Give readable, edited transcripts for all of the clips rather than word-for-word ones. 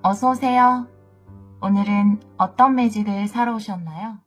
어서 오세요. 오늘은 어떤 매직을 사러 오셨나요?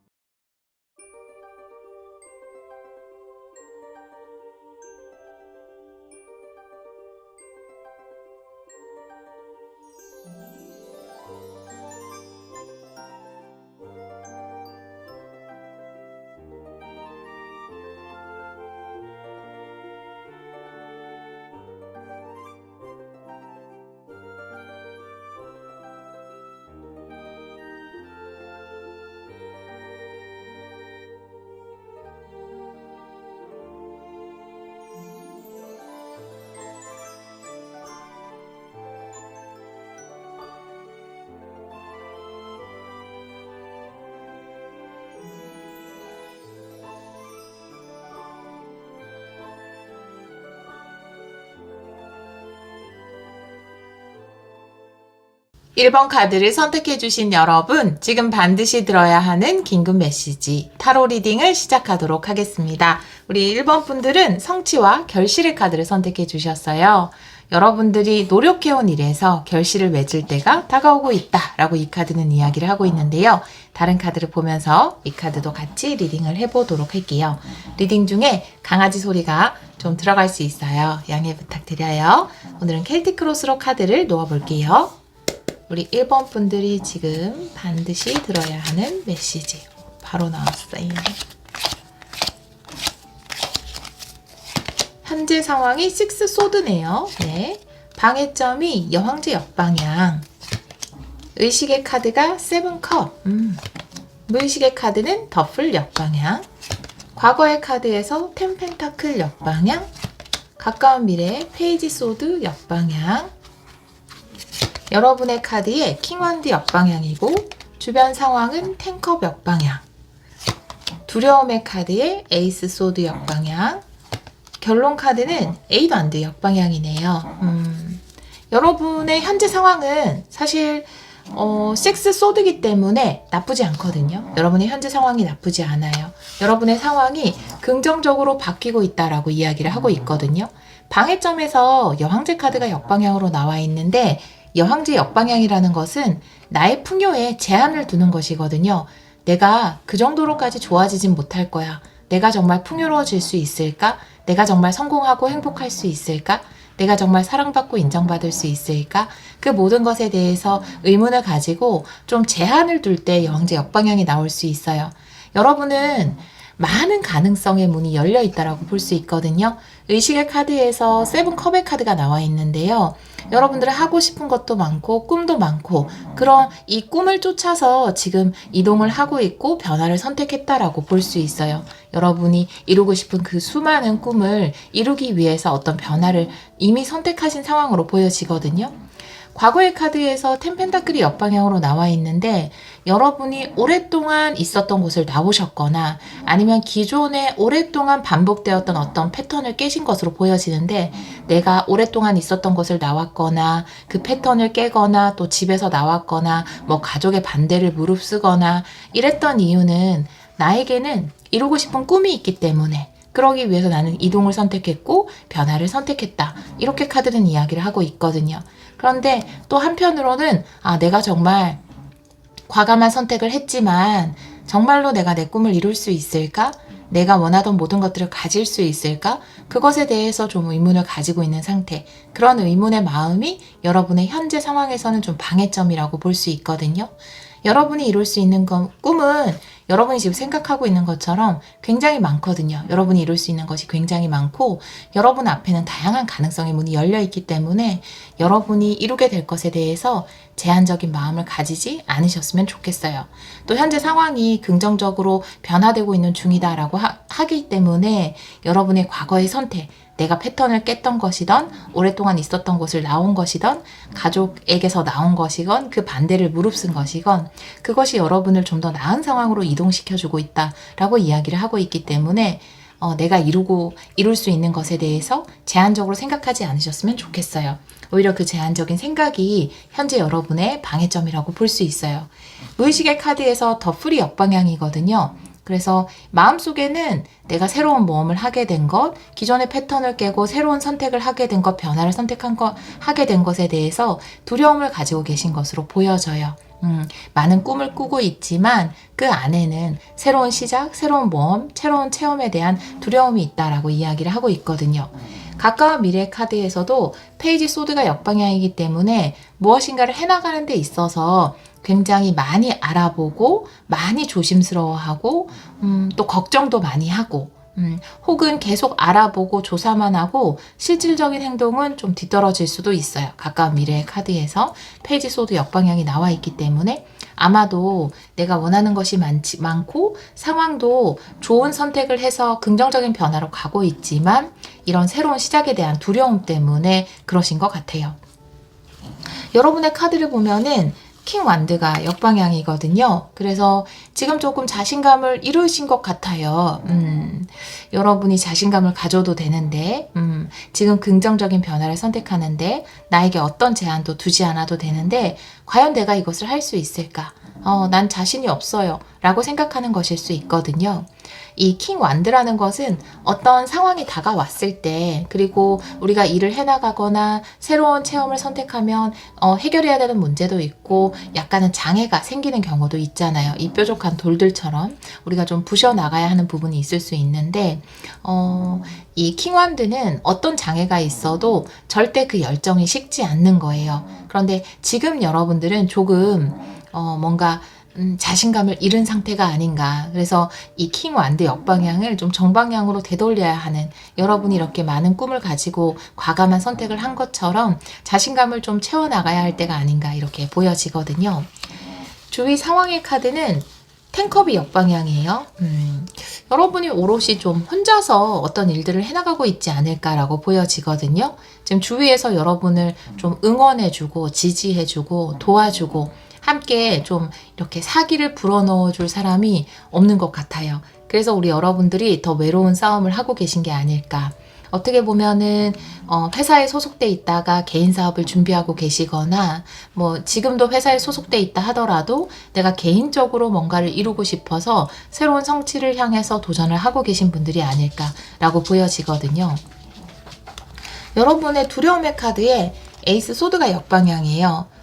(1번) 카드를 선택해주신 여러분, 지금 반드시 들어야 하는 긴급 메시지 타로 리딩을 시작하도록 하겠습니다. 우리 1번 분들은 성취와 결실의 카드를 선택해 주셨어요. 여러분들이 노력해온 일에서 결실을 맺을 때가 다가오고 있다 라고 이 카드는 이야기를 하고 있는데요. 다른 카드를 보면서 이 카드도 같이 리딩을 해보도록 할게요. 리딩 중에 강아지 소리가 좀 들어갈 수 있어요. 양해 부탁드려요. 오늘은 켈틱 크로스로 카드를 놓아볼게요. 우리 1번 분들이 지금 반드시 들어야 하는 메시지 바로 나왔어요. 현재 상황이 6 소드네요. 네. 방해점이 여왕제 역방향. 의식의 카드가 7 컵. 무의식의 카드는 더플 역방향. 과거의 카드에서 10 펜타클 역방향. 가까운 미래 페이지 소드 역방향. 여러분의 카드에 킹원드 역방향이고 주변 상황은 10컵 역방향. 두려움의 카드에 에이스 소드 역방향. 결론 카드는 8 원드 역방향이네요. 여러분의 현재 상황은 사실 6 소드이기 때문에 나쁘지 않거든요. 여러분의 현재 상황이 나쁘지 않아요. 여러분의 상황이 긍정적으로 바뀌고 있다라고 이야기를 하고 있거든요. 방해점에서 여왕제 카드가 역방향으로 나와 있는데 여왕제 역방향이라는 것은 나의 풍요에 제한을 두는 것이거든요. 내가 그 정도로까지 좋아지진 못할 거야. 내가 정말 풍요로워질 수 있을까? 내가 정말 성공하고 행복할 수 있을까? 내가 정말 사랑받고 인정받을 수 있을까? 그 모든 것에 대해서 의문을 가지고 좀 제한을 둘 때 여왕제 역방향이 나올 수 있어요. 여러분은 많은 가능성의 문이 열려 있다라고 볼 수 있거든요. 의식의 카드에서 7 컵의 카드가 나와 있는데요. 여러분들은 하고 싶은 것도 많고 꿈도 많고 그런 이 꿈을 쫓아서 지금 이동을 하고 있고 변화를 선택했다라고 볼 수 있어요. 여러분이 이루고 싶은 그 수많은 꿈을 이루기 위해서 어떤 변화를 이미 선택하신 상황으로 보여지거든요. 과거의 카드에서 10 펜타클이 역방향으로 나와 있는데 여러분이 오랫동안 있었던 곳을 나오셨거나 아니면 기존에 오랫동안 반복되었던 어떤 패턴을 깨신 것으로 보여지는데 내가 오랫동안 있었던 곳을 나왔거나 그 패턴을 깨거나 또 집에서 나왔거나 뭐 가족의 반대를 무릅쓰거나 이랬던 이유는 나에게는 이루고 싶은 꿈이 있기 때문에 그러기 위해서 나는 이동을 선택했고 변화를 선택했다. 이렇게 카드는 이야기를 하고 있거든요. 그런데 또 한편으로는 내가 정말 과감한 선택을 했지만 정말로 내가 내 꿈을 이룰 수 있을까? 내가 원하던 모든 것들을 가질 수 있을까? 그것에 대해서 좀 의문을 가지고 있는 상태. 그런 의문의 마음이 여러분의 현재 상황에서는 좀 방해점이라고 볼 수 있거든요. 여러분이 이룰 수 있는 꿈은 여러분이 지금 생각하고 있는 것처럼 굉장히 많거든요. 여러분이 이룰 수 있는 것이 굉장히 많고 여러분 앞에는 다양한 가능성의 문이 열려 있기 때문에 여러분이 이루게 될 것에 대해서 제한적인 마음을 가지지 않으셨으면 좋겠어요. 또 현재 상황이 긍정적으로 변화되고 있는 중이다라고 하기 때문에 여러분의 과거의 선택, 내가 패턴을 깼던 것이던 오랫동안 있었던 곳을 나온 것이던 가족에게서 나온 것이건 그 반대를 무릅쓴 것이건 그것이 여러분을 좀 더 나은 상황으로 이동시켜주고 있다라고 이야기를 하고 있기 때문에 내가 이룰 수 있는 것에 대해서 제한적으로 생각하지 않으셨으면 좋겠어요. 오히려 그 제한적인 생각이 현재 여러분의 방해점이라고 볼 수 있어요. 무의식의 카드에서 더풀이 역방향이거든요. 그래서 마음속에는 내가 새로운 모험을 하게 된 것, 기존의 패턴을 깨고 새로운 선택을 하게 된 것, 변화를 하게 된 것에 대해서 두려움을 가지고 계신 것으로 보여져요. 많은 꿈을 꾸고 있지만 그 안에는 새로운 시작, 새로운 모험, 새로운 체험에 대한 두려움이 있다라고 이야기를 하고 있거든요. 가까운 미래 카드에서도 페이지 소드가 역방향이기 때문에 무엇인가를 해나가는 데 있어서 굉장히 많이 알아보고 많이 조심스러워하고 또 걱정도 많이 하고 혹은 계속 알아보고 조사만 하고 실질적인 행동은 좀 뒤떨어질 수도 있어요. 가까운 미래의 카드에서 페이지 소드 역방향이 나와 있기 때문에 아마도 내가 원하는 것이 많고 상황도 좋은 선택을 해서 긍정적인 변화로 가고 있지만 이런 새로운 시작에 대한 두려움 때문에 그러신 것 같아요. 여러분의 카드를 보면은 킹 완드가 역방향이거든요. 그래서 지금 조금 자신감을 잃으신 것 같아요. 여러분이 자신감을 가져도 되는데 지금 긍정적인 변화를 선택하는데 나에게 어떤 제한도 두지 않아도 되는데 과연 내가 이것을 할 수 있을까? 난 자신이 없어요. 라고 생각하는 것일 수 있거든요. 이 킹 완드라는 것은 어떤 상황이 다가왔을 때 그리고 우리가 일을 해나가거나 새로운 체험을 선택하면 해결해야 되는 문제도 있고 약간은 장애가 생기는 경우도 있잖아요. 이 뾰족한 돌들처럼 우리가 좀 부셔나가야 하는 부분이 있을 수 있는데 이 킹 완드는 어떤 장애가 있어도 절대 그 열정이 식지 않는 거예요. 그런데 지금 여러분들은 조금 뭔가 자신감을 잃은 상태가 아닌가. 그래서 이 킹 완드 역방향을 좀 정방향으로 되돌려야 하는 여러분이 이렇게 많은 꿈을 가지고 과감한 선택을 한 것처럼 자신감을 좀 채워나가야 할 때가 아닌가 이렇게 보여지거든요. 주위 상황의 카드는 텐컵이 역방향이에요. 여러분이 오롯이 좀 혼자서 어떤 일들을 해나가고 있지 않을까라고 보여지거든요. 지금 주위에서 여러분을 좀 응원해주고 지지해주고 도와주고 함께 좀 이렇게 사기를 불어넣어 줄 사람이 없는 것 같아요. 그래서 우리 여러분들이 더 외로운 싸움을 하고 계신 게 아닐까. 어떻게 보면은 회사에 소속돼 있다가 개인 사업을 준비하고 계시거나 뭐 지금도 회사에 소속돼 있다 하더라도 내가 개인적으로 뭔가를 이루고 싶어서 새로운 성취를 향해서 도전을 하고 계신 분들이 아닐까라고 보여지거든요. 여러분의 두려움의 카드에 에이스 소드가 역방향이에요.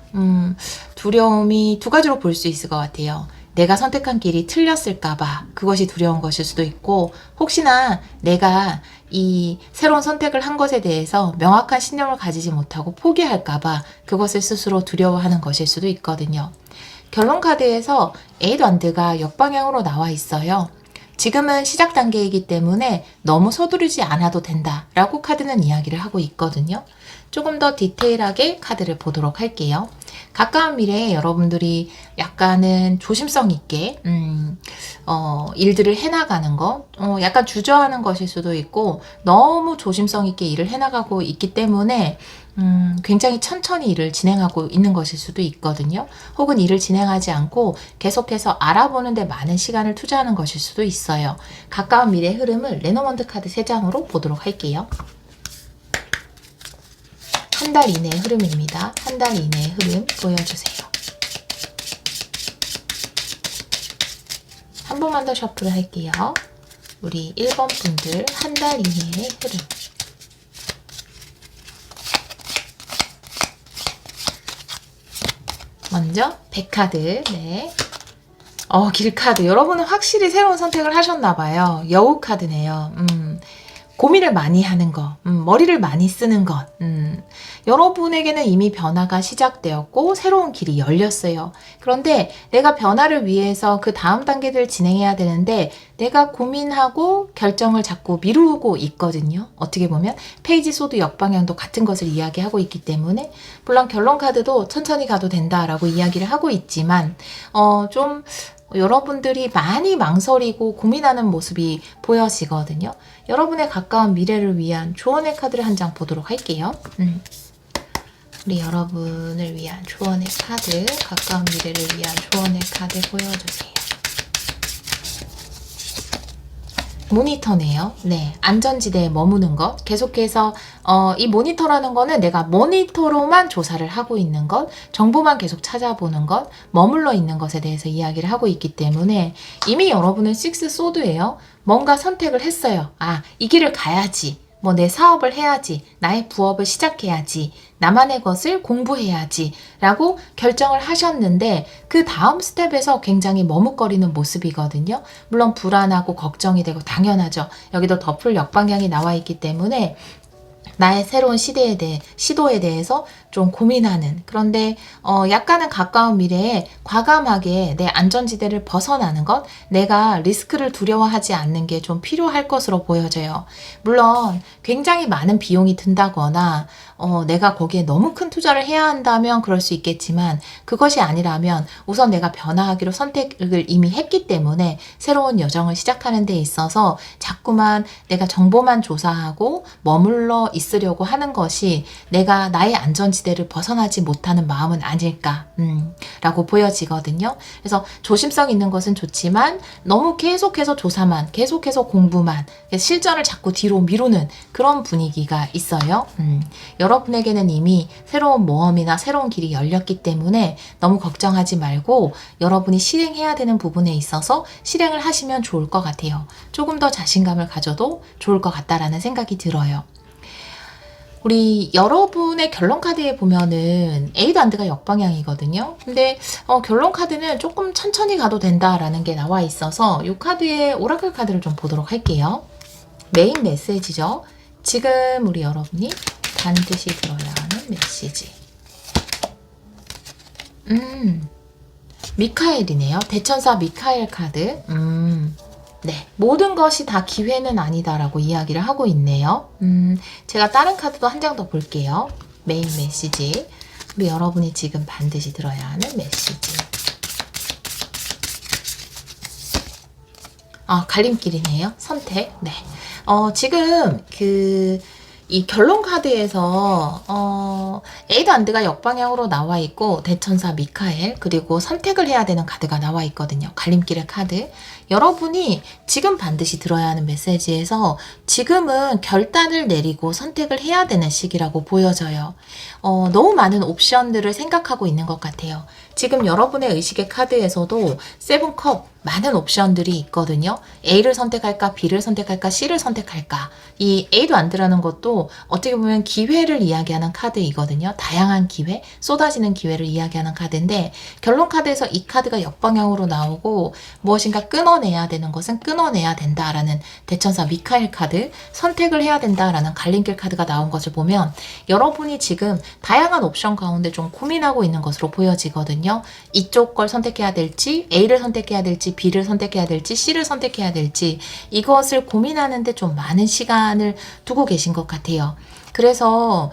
두려움이 두 가지로 볼 수 있을 것 같아요. 내가 선택한 길이 틀렸을까봐 그것이 두려운 것일 수도 있고 혹시나 내가 이 새로운 선택을 한 것에 대해서 명확한 신념을 가지지 못하고 포기할까봐 그것을 스스로 두려워하는 것일 수도 있거든요. 결론 카드에서 에잇 완드가 역방향으로 나와 있어요. 지금은 시작 단계이기 때문에 너무 서두르지 않아도 된다라고 카드는 이야기를 하고 있거든요. 조금 더 디테일하게 카드를 보도록 할게요. 가까운 미래에 여러분들이 약간은 조심성 있게 일들을 해나가는 것, 약간 주저하는 것일 수도 있고 너무 조심성 있게 일을 해나가고 있기 때문에 굉장히 천천히 일을 진행하고 있는 것일 수도 있거든요. 혹은 일을 진행하지 않고 계속해서 알아보는 데 많은 시간을 투자하는 것일 수도 있어요. 가까운 미래의 흐름을 레노먼드 카드 3장으로 보도록 할게요. 한 달 이내의 흐름입니다. 한 달 이내의 흐름 보여주세요. 한 번만 더 셔플을 할게요. 우리 1번 분들 한 달 이내의 흐름. 먼저 백카드. 네. 길카드. 여러분은 확실히 새로운 선택을 하셨나봐요. 여우 카드네요. 고민을 많이 하는 것, 머리를 많이 쓰는 것, 여러분에게는 이미 변화가 시작되었고 새로운 길이 열렸어요. 그런데 내가 변화를 위해서 그 다음 단계들을 진행해야 되는데 내가 고민하고 결정을 자꾸 미루고 있거든요. 어떻게 보면 페이지 소드 역방향도 같은 것을 이야기하고 있기 때문에 물론 결론 카드도 천천히 가도 된다라고 이야기를 하고 있지만 좀 여러분들이 많이 망설이고 고민하는 모습이 보여지거든요. 여러분의 가까운 미래를 위한 조언의 카드를 한 장 보도록 할게요. 우리 여러분을 위한 조언의 카드, 가까운 미래를 위한 조언의 카드 보여주세요. 모니터네요. 네, 안전지대에 머무는 것. 계속해서 이 모니터라는 거는 내가 모니터로만 조사를 하고 있는 것, 정보만 계속 찾아보는 것, 머물러 있는 것에 대해서 이야기를 하고 있기 때문에 이미 여러분은 식스 소드예요. 뭔가 선택을 했어요. 아, 이 길을 가야지. 뭐 내 사업을 해야지, 나의 부업을 시작해야지, 나만의 것을 공부해야지 라고 결정을 하셨는데 그 다음 스텝에서 굉장히 머뭇거리는 모습이거든요. 물론 불안하고 걱정이 되고 당연하죠. 여기도 더풀 역방향이 나와 있기 때문에 나의 새로운 시도에 대해서 좀 고민하는, 그런데 약간은 가까운 미래에 과감하게 내 안전지대를 벗어나는 것, 내가 리스크를 두려워하지 않는 게 좀 필요할 것으로 보여져요. 물론 굉장히 많은 비용이 든다거나 내가 거기에 너무 큰 투자를 해야 한다면 그럴 수 있겠지만, 그것이 아니라면 우선 내가 변화하기로 선택을 이미 했기 때문에 새로운 여정을 시작하는 데 있어서 자꾸만 내가 정보만 조사하고 머물러 있으려고 하는 것이 내가 나의 안전지대를 벗어나지 못하는 마음은 아닐까 라고 보여지거든요. 그래서 조심성 있는 것은 좋지만 너무 계속해서 조사만, 계속해서 공부만, 실전을 자꾸 뒤로 미루는 그런 분위기가 있어요. 여러분에게는 이미 새로운 모험이나 새로운 길이 열렸기 때문에 너무 걱정하지 말고 여러분이 실행해야 되는 부분에 있어서 실행을 하시면 좋을 것 같아요. 조금 더 자신감을 가져도 좋을 것 같다라는 생각이 들어요. 우리 여러분의 결론 카드에 보면은 에이드안드가 역방향이거든요. 근데 결론 카드는 조금 천천히 가도 된다라는 게 나와 있어서 이 카드의 오라클 카드를 좀 보도록 할게요. 메인 메시지죠. 지금 우리 여러분이 반드시 들어야 하는 메시지. 미카엘이네요. 대천사 미카엘 카드. 네, 모든 것이 다 기회는 아니다라고 이야기를 하고 있네요. 제가 다른 카드도 한 장 더 볼게요. 메인 메시지. 우리 여러분이 지금 반드시 들어야 하는 메시지. 갈림길이네요. 선택. 네. 지금 이 결론 카드에서 에이드안드가 역방향으로 나와 있고 대천사 미카엘, 그리고 선택을 해야 되는 카드가 나와 있거든요. 갈림길의 카드. 여러분이 지금 반드시 들어야 하는 메시지에서 지금은 결단을 내리고 선택을 해야 되는 시기라고 보여져요. 너무 많은 옵션들을 생각하고 있는 것 같아요. 지금 여러분의 의식의 카드에서도 세븐컵 많은 옵션들이 있거든요. A를 선택할까, B를 선택할까, C를 선택할까. 이 에이드안드라는 것도 어떻게 보면 기회를 이야기하는 카드이거든요. 다양한 기회, 쏟아지는 기회를 이야기하는 카드인데, 결론 카드에서 이 카드가 역방향으로 나오고 무엇인가 끊어내야 되는 것은 끊어내야 된다라는 대천사 미카엘 카드, 선택을 해야 된다라는 갈림길 카드가 나온 것을 보면 여러분이 지금 다양한 옵션 가운데 좀 고민하고 있는 것으로 보여지거든요. 이쪽 걸 선택해야 될지, A를 선택해야 될지, B를 선택해야 될지, C를 선택해야 될지, 이것을 고민하는데 좀 많은 시간을 두고 계신 것 같아요. 그래서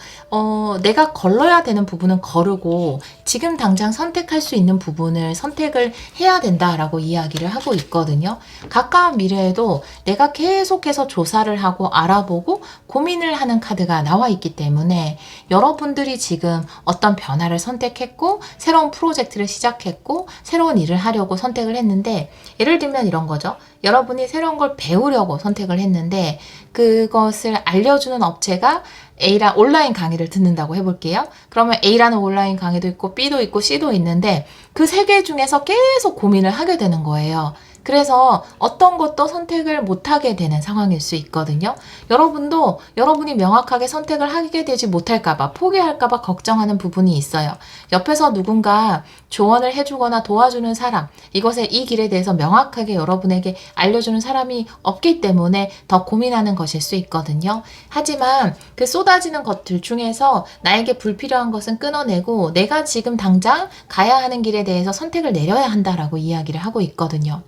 내가 걸러야 되는 부분은 거르고 지금 당장 선택할 수 있는 부분을 선택을 해야 된다라고 이야기를 하고 있거든요. 가까운 미래에도 내가 계속해서 조사를 하고 알아보고 고민을 하는 카드가 나와 있기 때문에 여러분들이 지금 어떤 변화를 선택했고 새로운 프로젝트를 시작했고 새로운 일을 하려고 선택을 했는데, 예를 들면 이런 거죠. 여러분이 새로운 걸 배우려고 선택을 했는데 그것을 알려주는 업체가 A랑 온라인 강의를 듣는다고 해볼게요. 그러면 A라는 온라인 강의도 있고 B도 있고 C도 있는데 그 세 개 중에서 계속 고민을 하게 되는 거예요. 그래서 어떤 것도 선택을 못하게 되는 상황일 수 있거든요. 여러분도 여러분이 명확하게 선택을 하게 되지 못할까봐, 포기할까봐 걱정하는 부분이 있어요. 옆에서 누군가 조언을 해주거나 도와주는 사람, 이 길에 대해서 명확하게 여러분에게 알려주는 사람이 없기 때문에 더 고민하는 것일 수 있거든요. 하지만 그 쏟아지는 것들 중에서 나에게 불필요한 것은 끊어내고 내가 지금 당장 가야 하는 길에 대해서 선택을 내려야 한다라고 이야기를 하고 있거든요.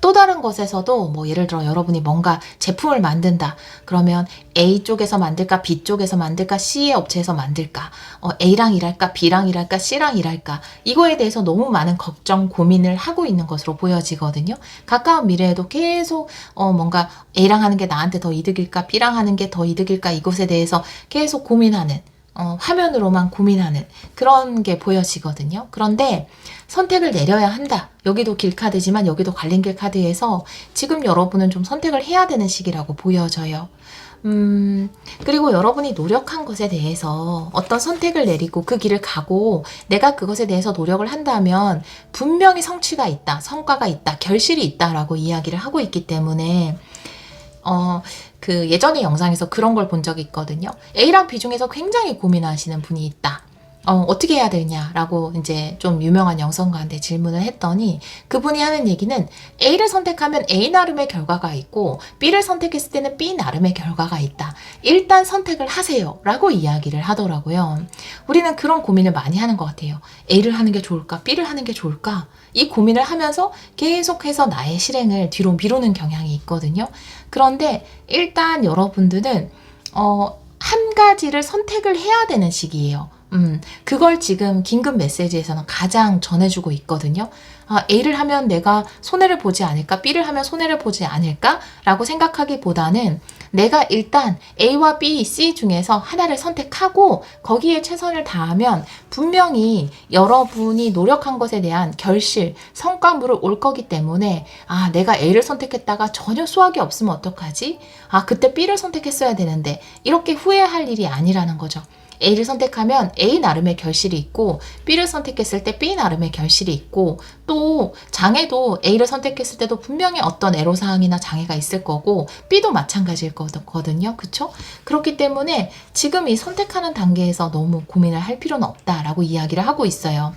또 다른 것에서도 뭐 예를 들어 여러분이 뭔가 제품을 만든다. 그러면 A 쪽에서 만들까, B 쪽에서 만들까, C의 업체에서 만들까, A랑 일할까, B랑 일할까, C랑 일할까, 이거에 대해서 너무 많은 걱정, 고민을 하고 있는 것으로 보여지거든요. 가까운 미래에도 계속 뭔가 A랑 하는 게 나한테 더 이득일까, B랑 하는 게 더 이득일까, 이것에 대해서 계속 고민하는, 화면으로만 고민하는 그런 게 보여지거든요. 그런데 선택을 내려야 한다. 여기도 길카드지만 여기도 갈림길 카드에서 지금 여러분은 좀 선택을 해야 되는 시기라고 보여져요. 그리고 여러분이 노력한 것에 대해서 어떤 선택을 내리고 그 길을 가고 내가 그것에 대해서 노력을 한다면 분명히 성취가 있다, 성과가 있다, 결실이 있다라고 이야기를 하고 있기 때문에 그 예전의 영상에서 그런 걸 본 적이 있거든요. A랑 B 중에서 굉장히 고민하시는 분이 있다. 어떻게 해야 되냐라고 이제 좀 유명한 영성가한테 질문을 했더니 그분이 하는 얘기는 A를 선택하면 A 나름의 결과가 있고 B를 선택했을 때는 B 나름의 결과가 있다. 일단 선택을 하세요 라고 이야기를 하더라고요. 우리는 그런 고민을 많이 하는 것 같아요. A를 하는 게 좋을까? B를 하는 게 좋을까? 이 고민을 하면서 계속해서 나의 실행을 뒤로 미루는 경향이 있거든요. 그런데 일단 여러분들은 한 가지를 선택을 해야 되는 시기예요. 그걸 지금 긴급 메시지에서는 가장 전해주고 있거든요. A를 하면 내가 손해를 보지 않을까? B를 하면 손해를 보지 않을까? 라고 생각하기보다는 내가 일단 A와 B, C 중에서 하나를 선택하고 거기에 최선을 다하면 분명히 여러분이 노력한 것에 대한 결실, 성과물을 올 거기 때문에 내가 A를 선택했다가 전혀 수확이 없으면 어떡하지? 그때 B를 선택했어야 되는데 이렇게 후회할 일이 아니라는 거죠. A를 선택하면 A 나름의 결실이 있고 B를 선택했을 때 B 나름의 결실이 있고 또 장애도 A를 선택했을 때도 분명히 어떤 애로사항이나 장애가 있을 거고 B도 마찬가지일 거거든요. 그쵸? 그렇기 때문에 지금 이 선택하는 단계에서 너무 고민을 할 필요는 없다라고 이야기를 하고 있어요.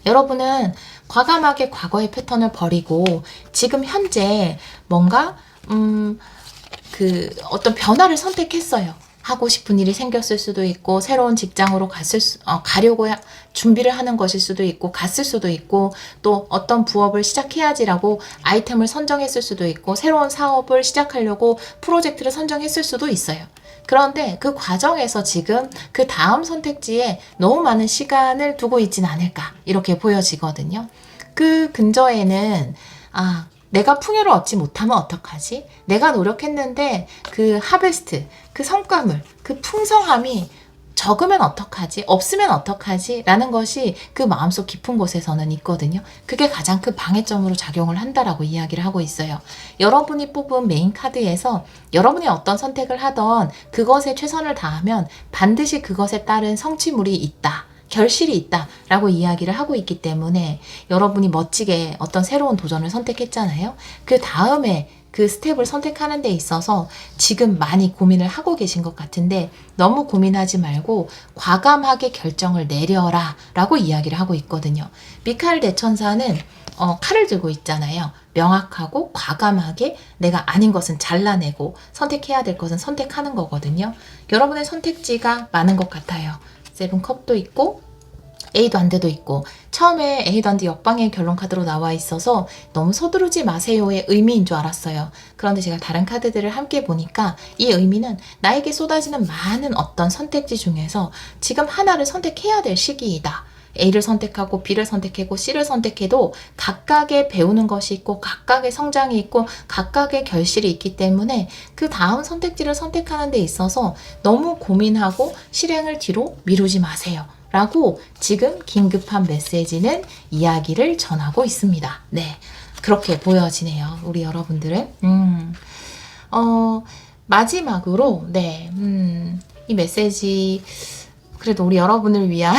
여러분은 과감하게 과거의 패턴을 버리고 지금 현재 뭔가 어떤 변화를 선택했어요. 하고 싶은 일이 생겼을 수도 있고 새로운 직장으로 가려고 준비를 하는 것일 수도 있고 갔을 수도 있고 또 어떤 부업을 시작해야지라고 아이템을 선정했을 수도 있고 새로운 사업을 시작하려고 프로젝트를 선정했을 수도 있어요. 그런데 그 과정에서 지금 그 다음 선택지에 너무 많은 시간을 두고 있진 않을까 이렇게 보여지거든요. 그 근저에는 내가 풍요를 얻지 못하면 어떡하지? 내가 노력했는데 그 하베스트, 그 성과물, 그 풍성함이 적으면 어떡하지? 없으면 어떡하지? 라는 것이 그 마음속 깊은 곳에서는 있거든요. 그게 가장 큰 방해점으로 작용을 한다라고 이야기를 하고 있어요. 여러분이 뽑은 메인 카드에서 여러분이 어떤 선택을 하던 그것에 최선을 다하면 반드시 그것에 따른 성취물이 있다. 결실이 있다라고 이야기를 하고 있기 때문에 여러분이 멋지게 어떤 새로운 도전을 선택했잖아요. 그 다음에 그 스텝을 선택하는 데 있어서 지금 많이 고민을 하고 계신 것 같은데 너무 고민하지 말고 과감하게 결정을 내려라 라고 이야기를 하고 있거든요. 미카엘 대천사는 칼을 들고 있잖아요. 명확하고 과감하게 내가 아닌 것은 잘라내고 선택해야 될 것은 선택하는 거거든요. 여러분의 선택지가 많은 것 같아요. 세븐컵도 있고 에이도 안 돼도 있고 처음에 에이도 안 돼 역방의 결론 카드로 나와 있어서 너무 서두르지 마세요의 의미인 줄 알았어요. 그런데 제가 다른 카드들을 함께 보니까 이 의미는 나에게 쏟아지는 많은 어떤 선택지 중에서 지금 하나를 선택해야 될 시기이다. A를 선택하고 B를 선택하고 C를 선택해도 각각의 배우는 것이 있고 각각의 성장이 있고 각각의 결실이 있기 때문에 그 다음 선택지를 선택하는 데 있어서 너무 고민하고 실행을 뒤로 미루지 마세요. 라고 지금 긴급한 메시지는 이야기를 전하고 있습니다. 네, 그렇게 보여지네요. 우리 여러분들은. 마지막으로 이 메시지 그래도 우리 여러분을 위한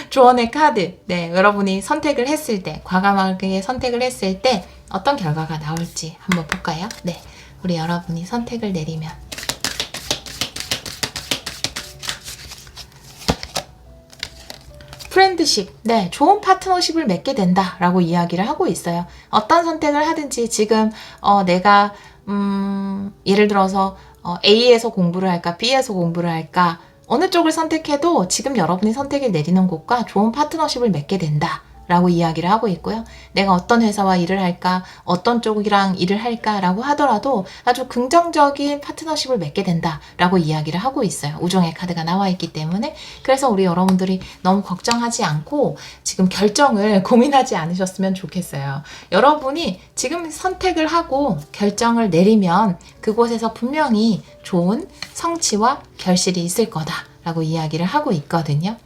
조언의 카드. 네, 여러분이 선택을 했을 때, 과감하게 선택을 했을 때 어떤 결과가 나올지 한번 볼까요? 네, 우리 여러분이 선택을 내리면 프렌드십, 네, 좋은 파트너십을 맺게 된다라고 이야기를 하고 있어요. 어떤 선택을 하든지 지금 내가 예를 들어서 A에서 공부를 할까, B에서 공부를 할까 어느 쪽을 선택해도 지금 여러분이 선택을 내리는 곳과 좋은 파트너십을 맺게 된다 라고 이야기를 하고 있고요. 내가 어떤 회사와 일을 할까, 어떤 쪽이랑 일을 할까 라고 하더라도 아주 긍정적인 파트너십을 맺게 된다 라고 이야기를 하고 있어요. 우정의 카드가 나와 있기 때문에. 그래서 우리 여러분들이 너무 걱정하지 않고 지금 결정을 고민하지 않으셨으면 좋겠어요. 여러분이 지금 선택을 하고 결정을 내리면 그곳에서 분명히 좋은 성취와 결실이 있을 거다 라고 이야기를 하고 있거든요.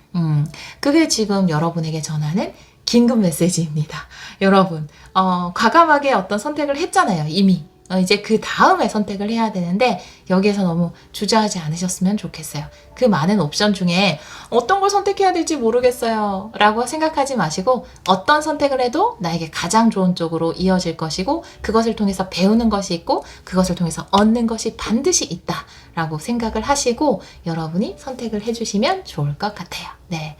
그게 지금 여러분에게 전하는 긴급 메시지입니다. 여러분, 과감하게 어떤 선택을 했잖아요, 이미. 이제 그 다음에 선택을 해야 되는데 여기에서 너무 주저하지 않으셨으면 좋겠어요. 그 많은 옵션 중에 어떤 걸 선택해야 될지 모르겠어요 라고 생각하지 마시고 어떤 선택을 해도 나에게 가장 좋은 쪽으로 이어질 것이고 그것을 통해서 배우는 것이 있고 그것을 통해서 얻는 것이 반드시 있다 라고 생각을 하시고 여러분이 선택을 해주시면 좋을 것 같아요. 네.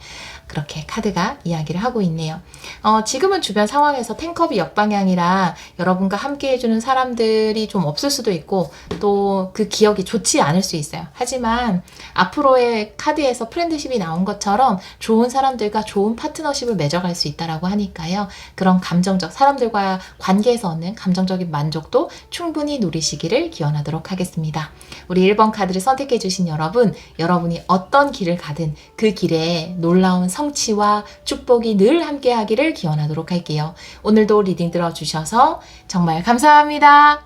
그렇게 카드가 이야기를 하고 있네요. 지금은 주변 상황에서 탱컵이 역방향이라 여러분과 함께 해주는 사람들이 좀 없을 수도 있고 또 그 기억이 좋지 않을 수 있어요. 하지만 앞으로의 카드에서 프렌드십이 나온 것처럼 좋은 사람들과 좋은 파트너십을 맺어갈 수 있다라고 하니까요. 그런 감정적 사람들과 관계에서 얻는 감정적인 만족도 충분히 누리시기를 기원하도록 하겠습니다. 우리 1번 카드를 선택해 주신 여러분, 여러분이 어떤 길을 가든 그 길에 놀라운 성취와 축복이 늘 함께 하기를 기원하도록 할게요. 오늘도 리딩 들어주셔서 정말 감사합니다.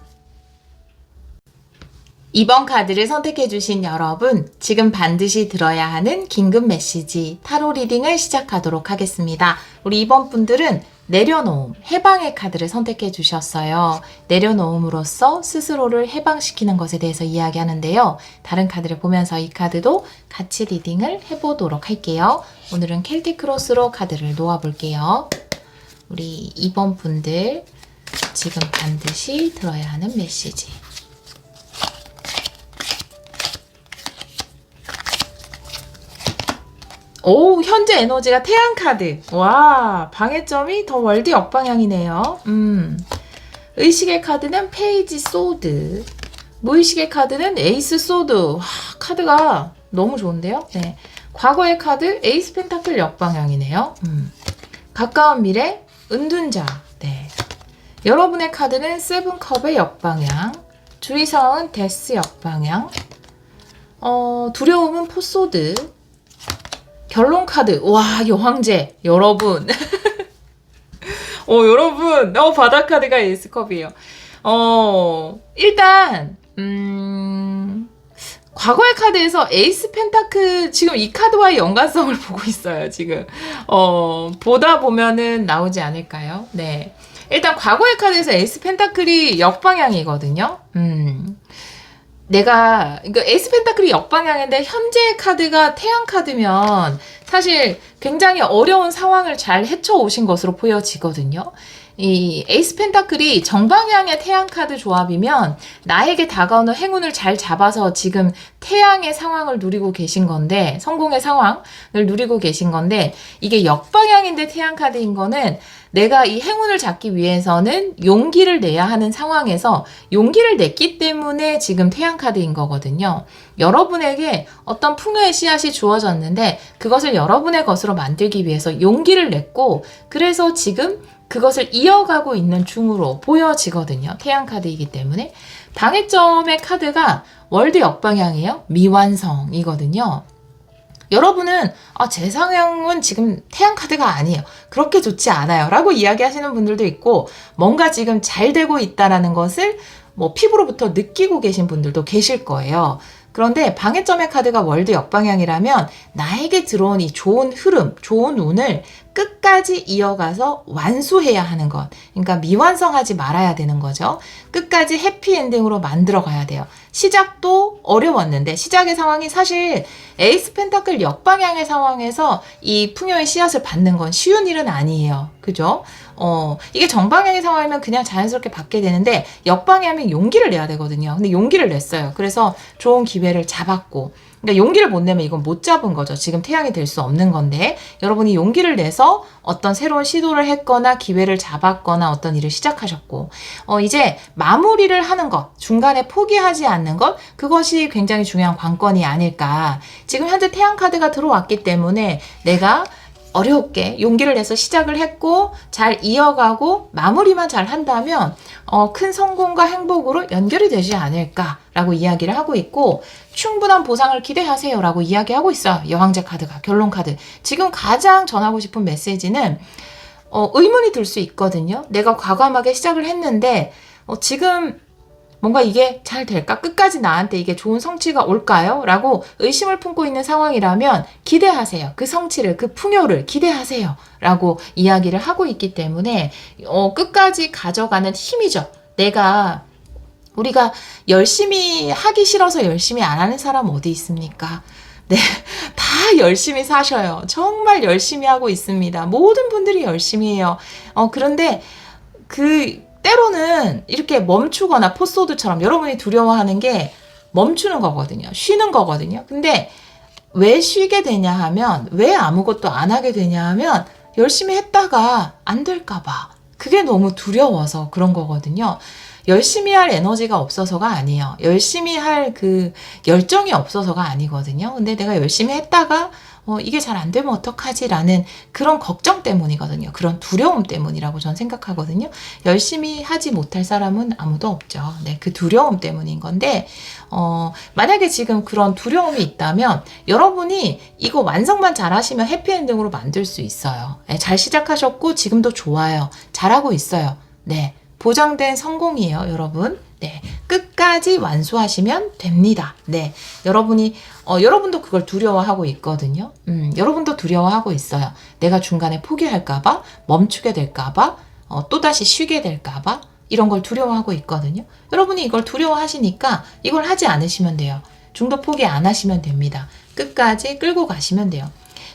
2번 카드를 선택해 주신 여러분, 지금 반드시 들어야 하는 긴급 메시지 타로 리딩을 시작하도록 하겠습니다. 우리 2번 분들은 내려놓음, 해방의 카드를 선택해 주셨어요. 내려놓음으로써 스스로를 해방시키는 것에 대해서 이야기하는데요. 다른 카드를 보면서 이 카드도 같이 리딩을 해보도록 할게요. 오늘은 켈틱 크로스로 카드를 놓아볼게요. 우리 2번 분들, 지금 반드시 들어야 하는 메시지. 오, 현재 에너지가 태양 카드. 와, 방해점이 더 월드 역방향이네요. 의식의 카드는 페이지 소드. 무의식의 카드는 에이스 소드. 와, 카드가 너무 좋은데요? 네. 과거의 카드 에이스 펜타클 역방향이네요. 가까운 미래 은둔자. 네. 여러분의 카드는 세븐컵의 역방향. 주의사항은 데스 역방향. 두려움은 포소드. 결론 카드. 와, 여왕제. 여러분. 여러분. 바다 카드가 에이스컵이에요. 일단, 과거의 카드에서 에이스 펜타클, 지금 이 카드와의 연관성을 보고 있어요, 지금. 보다 보면은 나오지 않을까요? 네. 일단, 과거의 카드에서 에이스 펜타클이 역방향이거든요. 그러니까 에이스 펜타클이 역방향인데 현재의 카드가 태양 카드면 사실 굉장히 어려운 상황을 잘 헤쳐오신 것으로 보여지거든요. 이 에이스 펜타클이 정방향의 태양 카드 조합이면 나에게 다가오는 행운을 잘 잡아서 지금 태양의 상황을 누리고 계신 건데, 성공의 상황을 누리고 계신 건데, 이게 역방향인데 태양 카드인 거는 내가 이 행운을 잡기 위해서는 용기를 내야 하는 상황에서 용기를 냈기 때문에 지금 태양 카드인 거거든요. 여러분에게 어떤 풍요의 씨앗이 주어졌는데 그것을 여러분의 것으로 만들기 위해서 용기를 냈고, 그래서 지금 그것을 이어가고 있는 중으로 보여지거든요. 태양 카드이기 때문에. 방해점의 카드가 월드 역방향이에요. 미완성이거든요. 여러분은 제 상황은 지금 태양 카드가 아니에요. 그렇게 좋지 않아요. 라고 이야기하시는 분들도 있고, 뭔가 지금 잘 되고 있다라는 것을 피부로부터 느끼고 계신 분들도 계실 거예요. 그런데 방해점의 카드가 월드 역방향이라면 나에게 들어온 이 좋은 흐름, 좋은 운을 끝까지 이어가서 완수해야 하는 것. 그러니까 미완성하지 말아야 되는 거죠. 끝까지 해피엔딩으로 만들어 가야 돼요. 시작도 어려웠는데 시작의 상황이 사실 에이스 펜타클 역방향의 상황에서 이 풍요의 씨앗을 받는 건 쉬운 일은 아니에요. 그죠? 이게 정방향의 상황이면 그냥 자연스럽게 받게 되는데 역방향이면 용기를 내야 되거든요. 근데 용기를 냈어요. 그래서 좋은 기회를 잡았고, 그러니까 용기를 못 내면 이건 못 잡은 거죠. 지금 태양이 될 수 없는 건데, 여러분이 용기를 내서 어떤 새로운 시도를 했거나 기회를 잡았거나 어떤 일을 시작하셨고, 이제 마무리를 하는 것, 중간에 포기하지 않는 것, 그것이 굉장히 중요한 관건이 아닐까. 지금 현재 태양 카드가 들어왔기 때문에 내가 어렵게 용기를 내서 시작을 했고 잘 이어가고 마무리만 잘 한다면 큰 성공과 행복으로 연결이 되지 않을까라고 이야기를 하고 있고, 충분한 보상을 기대하세요 라고 이야기하고 있어요. 여왕제 카드가, 결론 카드. 지금 가장 전하고 싶은 메시지는 의문이 들 수 있거든요. 내가 과감하게 시작을 했는데 지금 뭔가 이게 잘 될까? 끝까지 나한테 이게 좋은 성취가 올까요? 라고 의심을 품고 있는 상황이라면 기대하세요. 그 성취를, 그 풍요를 기대하세요. 라고 이야기를 하고 있기 때문에 끝까지 가져가는 힘이죠. 우리가 열심히 하기 싫어서 열심히 안 하는 사람 어디 있습니까? 네, 다 열심히 사셔요. 정말 열심히 하고 있습니다. 모든 분들이 열심히 해요. 그런데 때로는 이렇게 멈추거나 포스트처럼 여러분이 두려워하는 게 멈추는 거거든요. 쉬는 거거든요. 근데 왜 쉬게 되냐 하면, 왜 아무것도 안 하게 되냐 하면, 열심히 했다가 안 될까 봐. 그게 너무 두려워서 그런 거거든요. 열심히 할 에너지가 없어서가 아니에요. 열심히 할 그 열정이 없어서가 아니거든요. 근데 내가 열심히 했다가 이게 잘 안 되면 어떡하지라는 그런 걱정 때문이거든요. 그런 두려움 때문이라고 저는 생각하거든요. 열심히 하지 못할 사람은 아무도 없죠. 네, 그 두려움 때문인 건데 만약에 지금 그런 두려움이 있다면 여러분이 이거 완성만 잘 하시면 해피엔딩으로 만들 수 있어요. 네, 잘 시작하셨고 지금도 좋아요. 잘하고 있어요. 네. 보장된 성공이에요, 여러분. 네. 끝까지 완수하시면 됩니다. 네. 여러분도 그걸 두려워하고 있거든요. 여러분도 두려워하고 있어요. 내가 중간에 포기할까봐, 멈추게 될까봐, 또다시 쉬게 될까봐, 이런 걸 두려워하고 있거든요. 여러분이 이걸 두려워하시니까 이걸 하지 않으시면 돼요. 중도 포기 안 하시면 됩니다. 끝까지 끌고 가시면 돼요.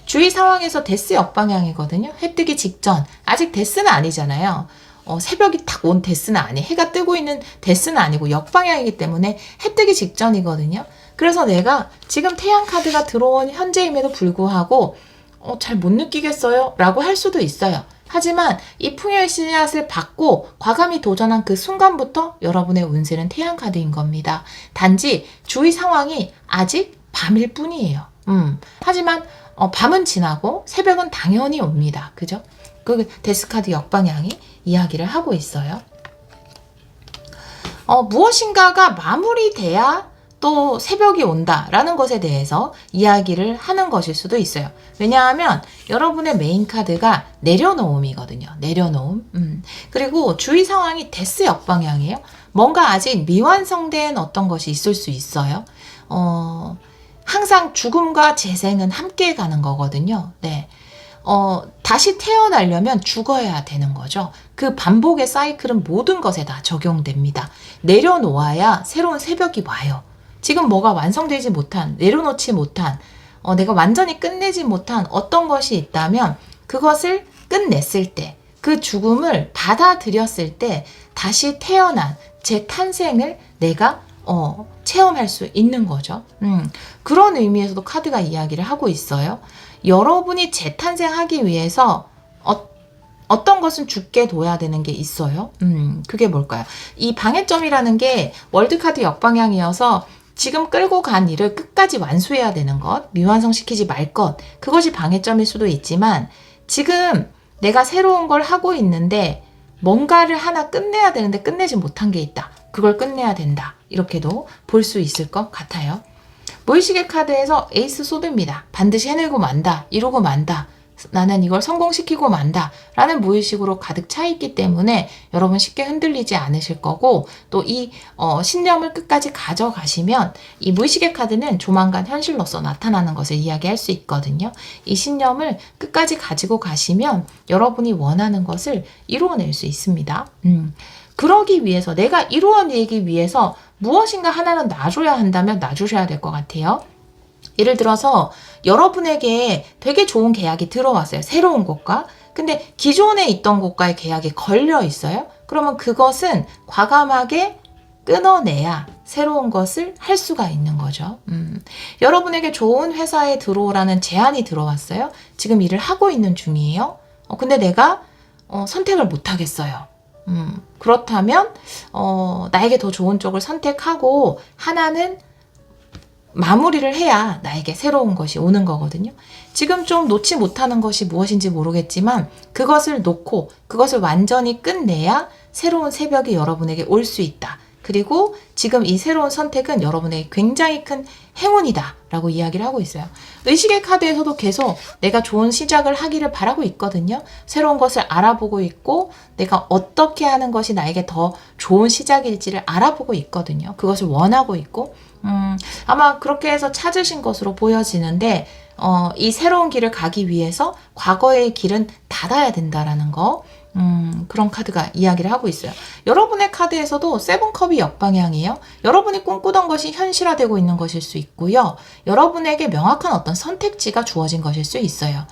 주위 상황에서 데스 역방향이거든요. 해 뜨기 직전. 아직 데스는 아니잖아요. 새벽이 딱 온 데스는 아니에요. 해가 뜨고 있는 데스는 아니고 역방향이기 때문에 해 뜨기 직전이거든요. 그래서 내가 지금 태양 카드가 들어온 현재임에도 불구하고 잘 못 느끼겠어요? 라고 할 수도 있어요. 하지만 이 풍요의 씨앗을 받고 과감히 도전한 그 순간부터 여러분의 운세는 태양 카드인 겁니다. 단지 주위 상황이 아직 밤일 뿐이에요. 하지만 밤은 지나고 새벽은 당연히 옵니다. 그죠? 그 데스카드 역방향이 이야기를 하고 있어요. 무엇인가가 마무리돼야 또 새벽이 온다라는 것에 대해서 이야기를 하는 것일 수도 있어요. 왜냐하면 여러분의 메인 카드가 내려놓음이거든요. 내려놓음. 그리고 주위 상황이 데스 역방향이에요. 뭔가 아직 미완성된 어떤 것이 있을 수 있어요. 항상 죽음과 재생은 함께 가는 거거든요. 네. 다시 태어나려면 죽어야 되는 거죠. 그 반복의 사이클은 모든 것에 다 적용됩니다. 내려놓아야 새로운 새벽이 와요. 지금 뭐가 완성되지 못한, 내려놓지 못한, 내가 완전히 끝내지 못한 어떤 것이 있다면 그것을 끝냈을 때, 그 죽음을 받아들였을 때 다시 태어난 재탄생을 내가 체험할 수 있는 거죠. 그런 의미에서도 카드가 이야기를 하고 있어요. 여러분이 재탄생하기 위해서 어떤 것은 죽게 둬야 되는 게 있어요. 그게 뭘까요? 이 방해점이라는 게 월드카드 역방향이어서 지금 끌고 간 일을 끝까지 완수해야 되는 것, 미완성시키지 말 것, 그것이 방해점일 수도 있지만 지금 내가 새로운 걸 하고 있는데 뭔가를 하나 끝내야 되는데 끝내지 못한 게 있다. 그걸 끝내야 된다. 이렇게도 볼 수 있을 것 같아요. 무의식의 카드에서 에이스 소드입니다. 반드시 해내고 만다. 이루고 만다. 나는 이걸 성공시키고 만다. 라는 무의식으로 가득 차 있기 때문에 여러분 쉽게 흔들리지 않으실 거고 또 이 신념을 끝까지 가져가시면 이 무의식의 카드는 조만간 현실로서 나타나는 것을 이야기할 수 있거든요. 이 신념을 끝까지 가지고 가시면 여러분이 원하는 것을 이루어낼 수 있습니다. 그러기 위해서 내가 이루어내기 위해서 무엇인가 하나는 놔줘야 한다면 놔주셔야 될 것 같아요. 예를 들어서 여러분에게 되게 좋은 계약이 들어왔어요. 새로운 곳과. 근데 기존에 있던 곳과의 계약이 걸려 있어요. 그러면 그것은 과감하게 끊어내야 새로운 것을 할 수가 있는 거죠. 여러분에게 좋은 회사에 들어오라는 제안이 들어왔어요. 지금 일을 하고 있는 중이에요. 근데 내가 선택을 못 하겠어요. 그렇다면 나에게 더 좋은 쪽을 선택하고 하나는 마무리를 해야 나에게 새로운 것이 오는 거거든요. 지금 좀 놓지 못하는 것이 무엇인지 모르겠지만 그것을 놓고 그것을 완전히 끝내야 새로운 새벽이 여러분에게 올 수 있다. 그리고 지금 이 새로운 선택은 여러분의 굉장히 큰 행운이다 라고 이야기를 하고 있어요. 의식의 카드에서도 계속 내가 좋은 시작을 하기를 바라고 있거든요. 새로운 것을 알아보고 있고 내가 어떻게 하는 것이 나에게 더 좋은 시작일지를 알아보고 있거든요. 그것을 원하고 있고 아마 그렇게 해서 찾으신 것으로 보여지는데 이 새로운 길을 가기 위해서 과거의 길은 닫아야 된다라는 거 그런 카드가 이야기를 하고 있어요. 여러분의 카드에서도 세븐컵이 역방향이에요. 여러분이 꿈꾸던 것이 현실화되고 있는 것일 수 있고요. 여러분에게 명확한 어떤 선택지가 주어진 것일 수 있어요.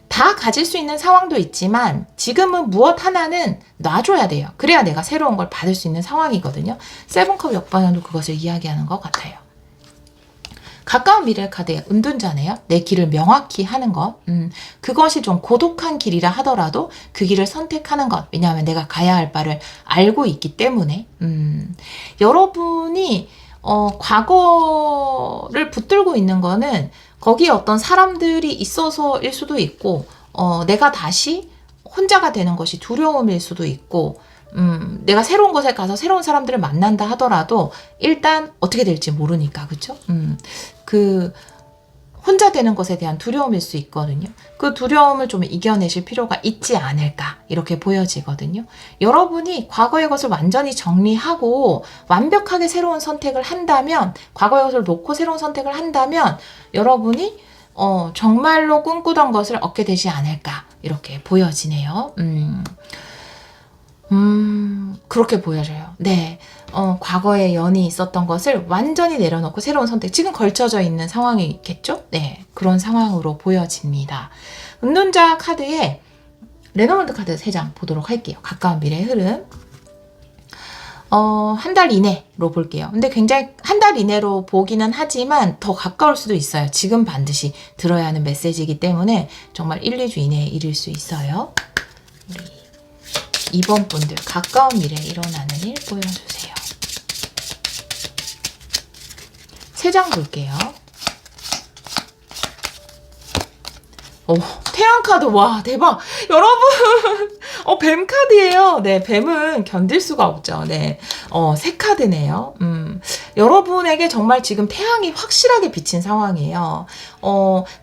다 가질 수 있는 상황도 있지만 지금은 무엇 하나는 놔줘야 돼요. 그래야 내가 새로운 걸 받을 수 있는 상황이거든요. 세븐컵 역방향도 그것을 이야기하는 것 같아요. 가까운 미래 카드의 은둔자네요. 내 길을 명확히 하는 것. 그것이 좀 고독한 길이라 하더라도 그 길을 선택하는 것. 왜냐하면 내가 가야 할 바를 알고 있기 때문에. 여러분이 과거를 붙들고 있는 거는 거기에 어떤 사람들이 있어서일 수도 있고 내가 다시 혼자가 되는 것이 두려움일 수도 있고 내가 새로운 곳에 가서 새로운 사람들을 만난다 하더라도 일단 어떻게 될지 모르니까 그쵸? 그 혼자 되는 것에 대한 두려움일 수 있거든요. 그 두려움을 좀 이겨내실 필요가 있지 않을까 이렇게 보여지거든요. 여러분이 과거의 것을 완전히 정리하고 완벽하게 새로운 선택을 한다면 과거의 것을 놓고 새로운 선택을 한다면 여러분이 정말로 꿈꾸던 것을 얻게 되지 않을까 이렇게 보여지네요. 그렇게 보여져요. 네. 과거에 연이 있었던 것을 완전히 내려놓고 새로운 선택, 지금 걸쳐져 있는 상황이겠죠? 네. 그런 상황으로 보여집니다. 은둔자 카드에 레노먼드 카드 3장 보도록 할게요. 가까운 미래의 흐름. 한 달 이내로 볼게요. 근데 굉장히 한 달 이내로 보기는 하지만 더 가까울 수도 있어요. 지금 반드시 들어야 하는 메시지이기 때문에 정말 1, 2주 이내에 이룰 수 있어요. 우리 2번 분들 가까운 미래에 일어나는 일 보여주세요. 3장 볼게요. 오, 태양 카드, 와, 대박. 여러분, 뱀 카드예요. 네, 뱀은 견딜 수가 없죠. 네, 새 카드네요. 여러분에게 정말 지금 태양이 확실하게 비친 상황이에요.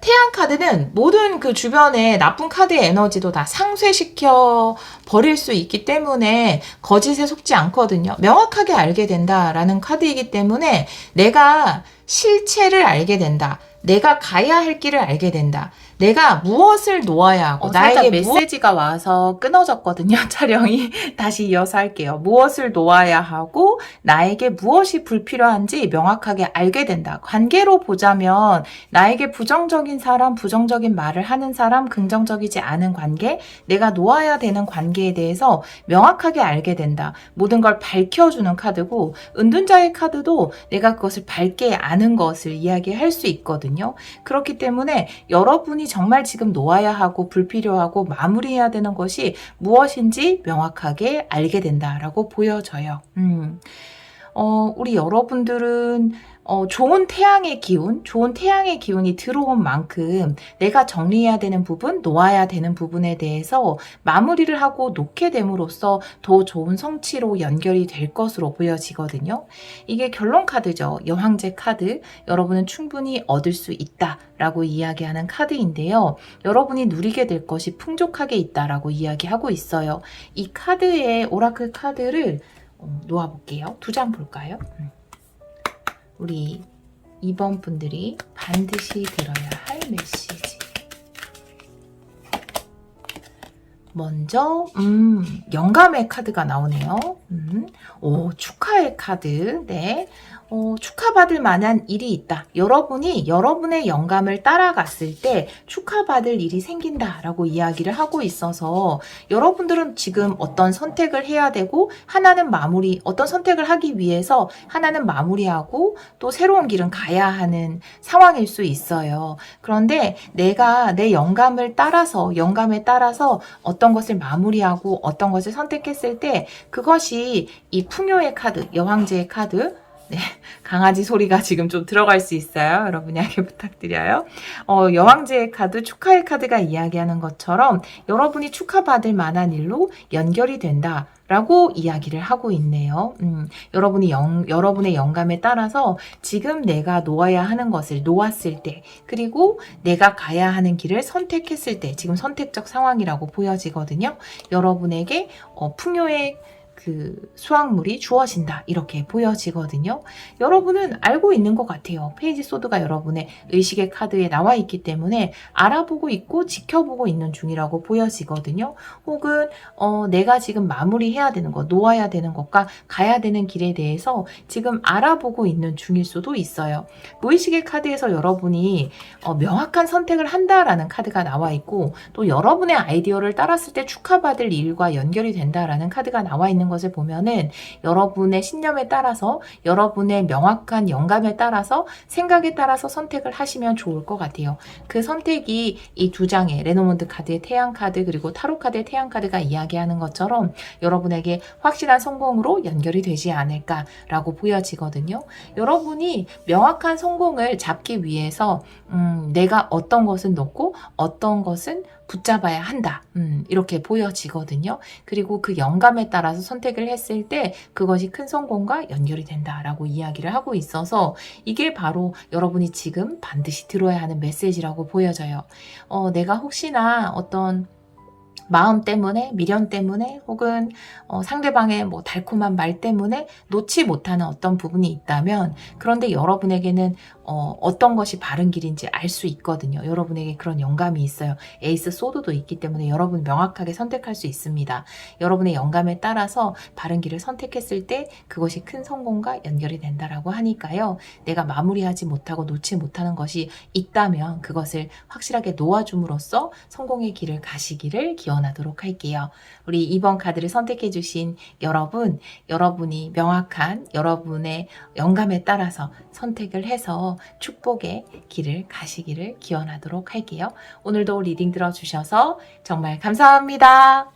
태양 카드는 모든 그 주변에 나쁜 카드의 에너지도 다 상쇄시켜 버릴 수 있기 때문에 거짓에 속지 않거든요. 명확하게 알게 된다라는 카드이기 때문에 내가 실체를 알게 된다. 내가 가야 할 길을 알게 된다. 내가 무엇을 놓아야 하고 나에게 메시지가 와서 끊어졌거든요. 촬영이. 다시 이어서 할게요. 무엇을 놓아야 하고 나에게 무엇이 불필요한지 명확하게 알게 된다. 관계로 보자면 나에게 부정적인 사람, 부정적인 말을 하는 사람, 긍정적이지 않은 관계, 내가 놓아야 되는 관계에 대해서 명확하게 알게 된다. 모든 걸 밝혀주는 카드고 은둔자의 카드도 내가 그것을 밝게 아는 것을 이야기할 수 있거든요. 그렇기 때문에 여러분이 정말 지금 놓아야 하고 불필요하고 마무리해야 되는 것이 무엇인지 명확하게 알게 된다라고 보여져요. 우리 여러분들은 좋은 태양의 기운이 들어온 만큼 내가 정리해야 되는 부분, 놓아야 되는 부분에 대해서 마무리를 하고 놓게 됨으로써 더 좋은 성취로 연결이 될 것으로 보여지거든요. 이게 결론 카드죠. 여왕제 카드. 여러분은 충분히 얻을 수 있다라고 이야기하는 카드인데요. 여러분이 누리게 될 것이 풍족하게 있다라고 이야기하고 있어요. 이 카드의 오라클 카드를 놓아볼게요. 2장 볼까요? 우리 2번 분들이 반드시 들어야 할 메시지. 먼저 영감의 카드가 나오네요. 오, 축하의 카드. 네. 축하받을 만한 일이 있다. 여러분이 여러분의 영감을 따라갔을 때 축하받을 일이 생긴다라고 이야기를 하고 있어서 여러분들은 지금 어떤 선택을 해야 되고 하나는 마무리, 어떤 선택을 하기 위해서 하나는 마무리하고 또 새로운 길은 가야 하는 상황일 수 있어요. 그런데 내가 내 영감에 따라서 어떤 것을 마무리하고 어떤 것을 선택했을 때 그것이 이 풍요의 카드, 여왕제의 카드, 네, 강아지 소리가 지금 좀 들어갈 수 있어요. 여러분 양해 부탁드려요. 여왕제의 카드, 축하의 카드가 이야기하는 것처럼 여러분이 축하받을 만한 일로 연결이 된다. 라고 이야기를 하고 있네요. 여러분의 영감에 따라서 지금 내가 놓아야 하는 것을 놓았을 때, 그리고 내가 가야 하는 길을 선택했을 때, 지금 선택적 상황이라고 보여지거든요. 여러분에게 풍요의 그 수확물이 주어진다 이렇게 보여지거든요. 여러분은 알고 있는 것 같아요. 페이지 소드가 여러분의 의식의 카드에 나와 있기 때문에 알아보고 있고 지켜보고 있는 중이라고 보여지거든요. 혹은 내가 지금 마무리해야 되는 것, 놓아야 되는 것과 가야 되는 길에 대해서 지금 알아보고 있는 중일 수도 있어요. 무의식의 카드에서 여러분이 명확한 선택을 한다라는 카드가 나와 있고, 또 여러분의 아이디어를 따랐을 때 축하받을 일과 연결이 된다라는 카드가 나와 있는 것을 보면은 여러분의 신념에 따라서, 여러분의 명확한 영감에 따라서, 생각에 따라서 선택을 하시면 좋을 것 같아요. 그 선택이 이 두 장의 레노먼드 카드의 태양 카드, 그리고 타로 카드의 태양 카드가 이야기하는 것처럼 여러분에게 확실한 성공으로 연결이 되지 않을까라고 보여지거든요. 여러분이 명확한 성공을 잡기 위해서 내가 어떤 것은 놓고 어떤 것은 붙잡아야 한다. 이렇게 보여지거든요. 그리고 그 영감에 따라서 선택을 했을 때 그것이 큰 성공과 연결이 된다라고 이야기를 하고 있어서 이게 바로 여러분이 지금 반드시 들어야 하는 메시지라고 보여져요. 내가 혹시나 어떤 마음 때문에, 미련 때문에, 혹은 상대방의 뭐 달콤한 말 때문에 놓지 못하는 어떤 부분이 있다면, 그런데 여러분에게는 어떤 것이 바른 길인지 알 수 있거든요. 여러분에게 그런 영감이 있어요. 에이스 소드도 있기 때문에 여러분 명확하게 선택할 수 있습니다. 여러분의 영감에 따라서 바른 길을 선택했을 때 그것이 큰 성공과 연결이 된다라고 하니까요. 내가 마무리하지 못하고 놓지 못하는 것이 있다면 그것을 확실하게 놓아줌으로써 성공의 길을 가시기를 기원하도록 할게요. 우리 2번 카드를 선택해 주신 여러분, 여러분이 명확한 여러분의 영감에 따라서 선택을 해서 축복의 길을 가시기를 기원하도록 할게요. 오늘도 리딩 들어주셔서 정말 감사합니다.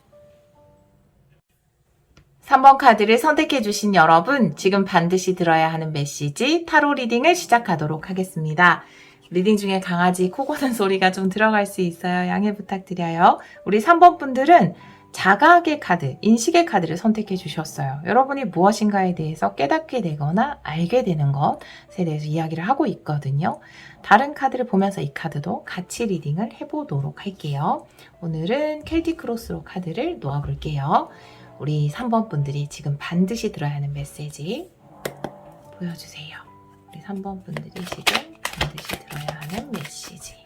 3번 카드를 선택해 주신 여러분, 지금 반드시 들어야 하는 메시지 타로 리딩을 시작하도록 하겠습니다. 리딩 중에 강아지 코 고는 소리가 좀 들어갈 수 있어요. 양해 부탁드려요. 우리 3번 분들은 자각의 카드, 인식의 카드를 선택해 주셨어요. 여러분이 무엇인가에 대해서 깨닫게 되거나 알게 되는 것에 대해서 이야기를 하고 있거든요. 다른 카드를 보면서 이 카드도 같이 리딩을 해보도록 할게요. 오늘은 켈틱 크로스로 카드를 놓아볼게요. 우리 3번 분들이 지금 반드시 들어야 하는 메시지 보여주세요. 우리 3번 분들이 지금 반드시 들어야 하는 메시지.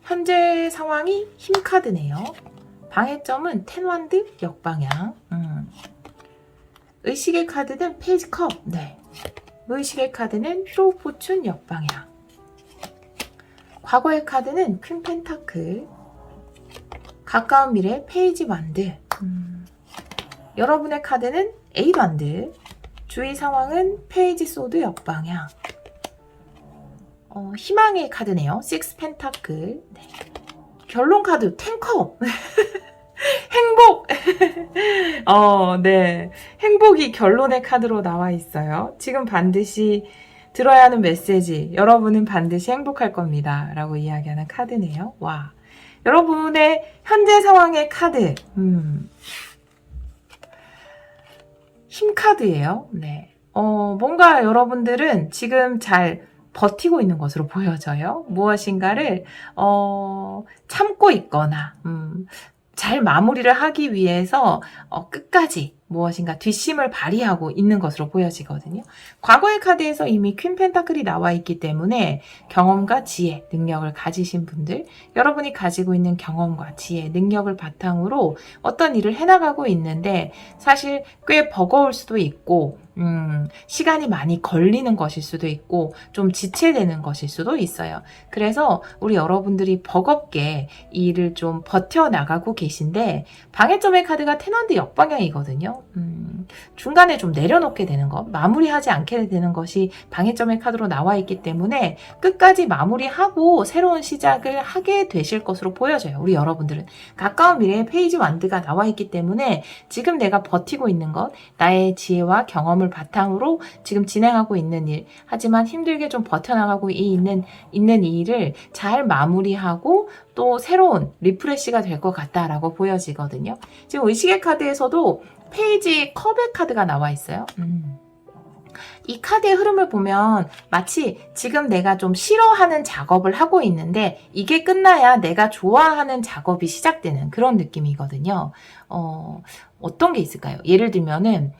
현재 상황이 힘 카드네요. 방해점은 텐완드 역방향. 의식의 카드는 페이지 컵. 네. 무의식의 카드는 쇼 포춘 역방향. 과거의 카드는 퀸 펜타클. 가까운 미래 페이지 반드. 여러분의 카드는 에잇 반드. 주의 상황은 페이지 소드 역방향. 희망의 카드네요. 6 펜타클. 네. 결론 카드 10컵. 행복. 네. 행복이 결론의 카드로 나와 있어요. 지금 반드시 들어야 하는 메시지. 여러분은 반드시 행복할 겁니다. 라고 이야기하는 카드네요. 와. 여러분의 현재 상황의 카드. 힘 카드예요. 네. 뭔가 여러분들은 지금 잘 버티고 있는 것으로 보여져요. 무엇인가를 참고 있거나 잘 마무리를 하기 위해서 끝까지 무엇인가 뒷심을 발휘하고 있는 것으로 보여지거든요. 과거의 카드에서 이미 퀸 펜타클이 나와 있기 때문에 경험과 지혜, 능력을 가지신 분들, 여러분이 가지고 있는 경험과 지혜, 능력을 바탕으로 어떤 일을 해나가고 있는데 사실 꽤 버거울 수도 있고 시간이 많이 걸리는 것일 수도 있고 좀 지체되는 것일 수도 있어요. 그래서 우리 여러분들이 버겁게 이 일을 좀 버텨나가고 계신데 방해점의 카드가 테넌트 역방향이거든요. 중간에 좀 내려놓게 되는 것, 마무리하지 않게 되는 것이 방해점의 카드로 나와 있기 때문에 끝까지 마무리하고 새로운 시작을 하게 되실 것으로 보여져요. 우리 여러분들은 가까운 미래에 페이지 완드가 나와 있기 때문에 지금 내가 버티고 있는 것, 나의 지혜와 경험을 바탕으로 지금 진행하고 있는 일, 하지만 힘들게 좀 버텨나가고 있는 이 일을 잘 마무리하고 또 새로운 리프레시가 될 것 같다라고 보여지거든요. 지금 의식의 카드에서도 페이지 컵의 카드가 나와 있어요. 이 카드의 흐름을 보면 마치 지금 내가 좀 싫어하는 작업을 하고 있는데 이게 끝나야 내가 좋아하는 작업이 시작되는 그런 느낌이거든요. 어떤 게 있을까요? 예를 들면은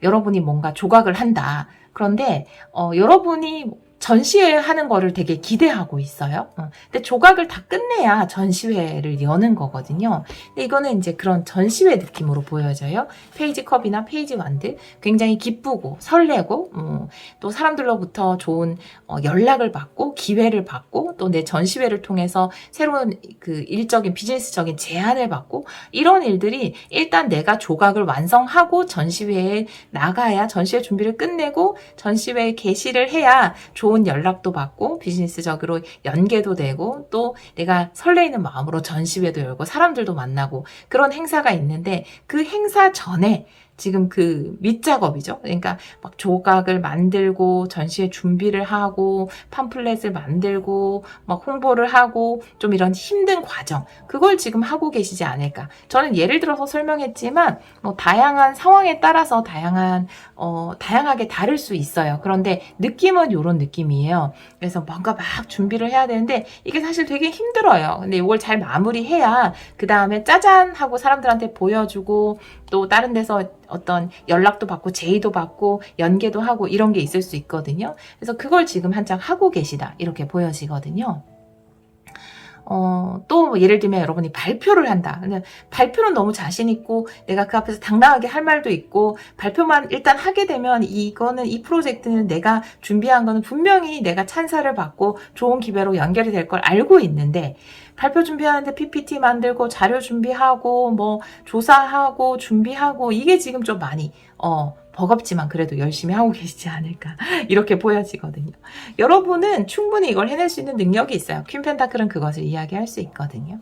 여러분이 뭔가 조각을 한다. 그런데 여러분이 전시회하는 거를 되게 기대하고 있어요. 근데 조각을 다 끝내야 전시회를 여는 거거든요. 근데 이거는 이제 그런 전시회 느낌으로 보여져요. 페이지 컵이나 페이지 완드 굉장히 기쁘고 설레고 또 사람들로부터 좋은 연락을 받고 기회를 받고 또 내 전시회를 통해서 새로운 그 일적인 비즈니스적인 제안을 받고 이런 일들이 일단 내가 조각을 완성하고 전시회에 나가야 전시회 준비를 끝내고 전시회에 게시를 해야 좋은 연락도 받고 비즈니스적으로 연계도 되고 또 내가 설레이는 마음으로 전시회도 열고 사람들도 만나고 그런 행사가 있는데 그 행사 전에 지금 그 밑작업이죠. 그러니까 막 조각을 만들고 전시회 준비를 하고 팜플렛을 만들고 막 홍보를 하고 좀 이런 힘든 과정 그걸 지금 하고 계시지 않을까. 저는 예를 들어서 설명했지만 뭐 다양한 상황에 따라서 다양하게 다를 수 있어요. 그런데 느낌은 이런 느낌이에요. 그래서 뭔가 막 준비를 해야 되는데 이게 사실 되게 힘들어요. 근데 이걸 잘 마무리해야 그 다음에 짜잔 하고 사람들한테 보여주고 또 다른 데서 어떤 연락도 받고 제의도 받고 연계도 하고 이런 게 있을 수 있거든요. 그래서 그걸 지금 한창 하고 계시다 이렇게 보여지거든요. 또 예를 들면 여러분이 발표를 한다. 근데 발표는 너무 자신 있고 내가 그 앞에서 당당하게 할 말도 있고 발표만 일단 하게 되면 이 프로젝트는 내가 준비한 거는 분명히 내가 찬사를 받고 좋은 기회로 연결이 될 걸 알고 있는데 발표 준비하는데 PPT 만들고 자료 준비하고 뭐 조사하고 준비하고 이게 지금 좀 많이 버겁지만 그래도 열심히 하고 계시지 않을까 이렇게 보여지거든요. 여러분은 충분히 이걸 해낼 수 있는 능력이 있어요. 퀸 펜타클은 그것을 이야기할 수 있거든요.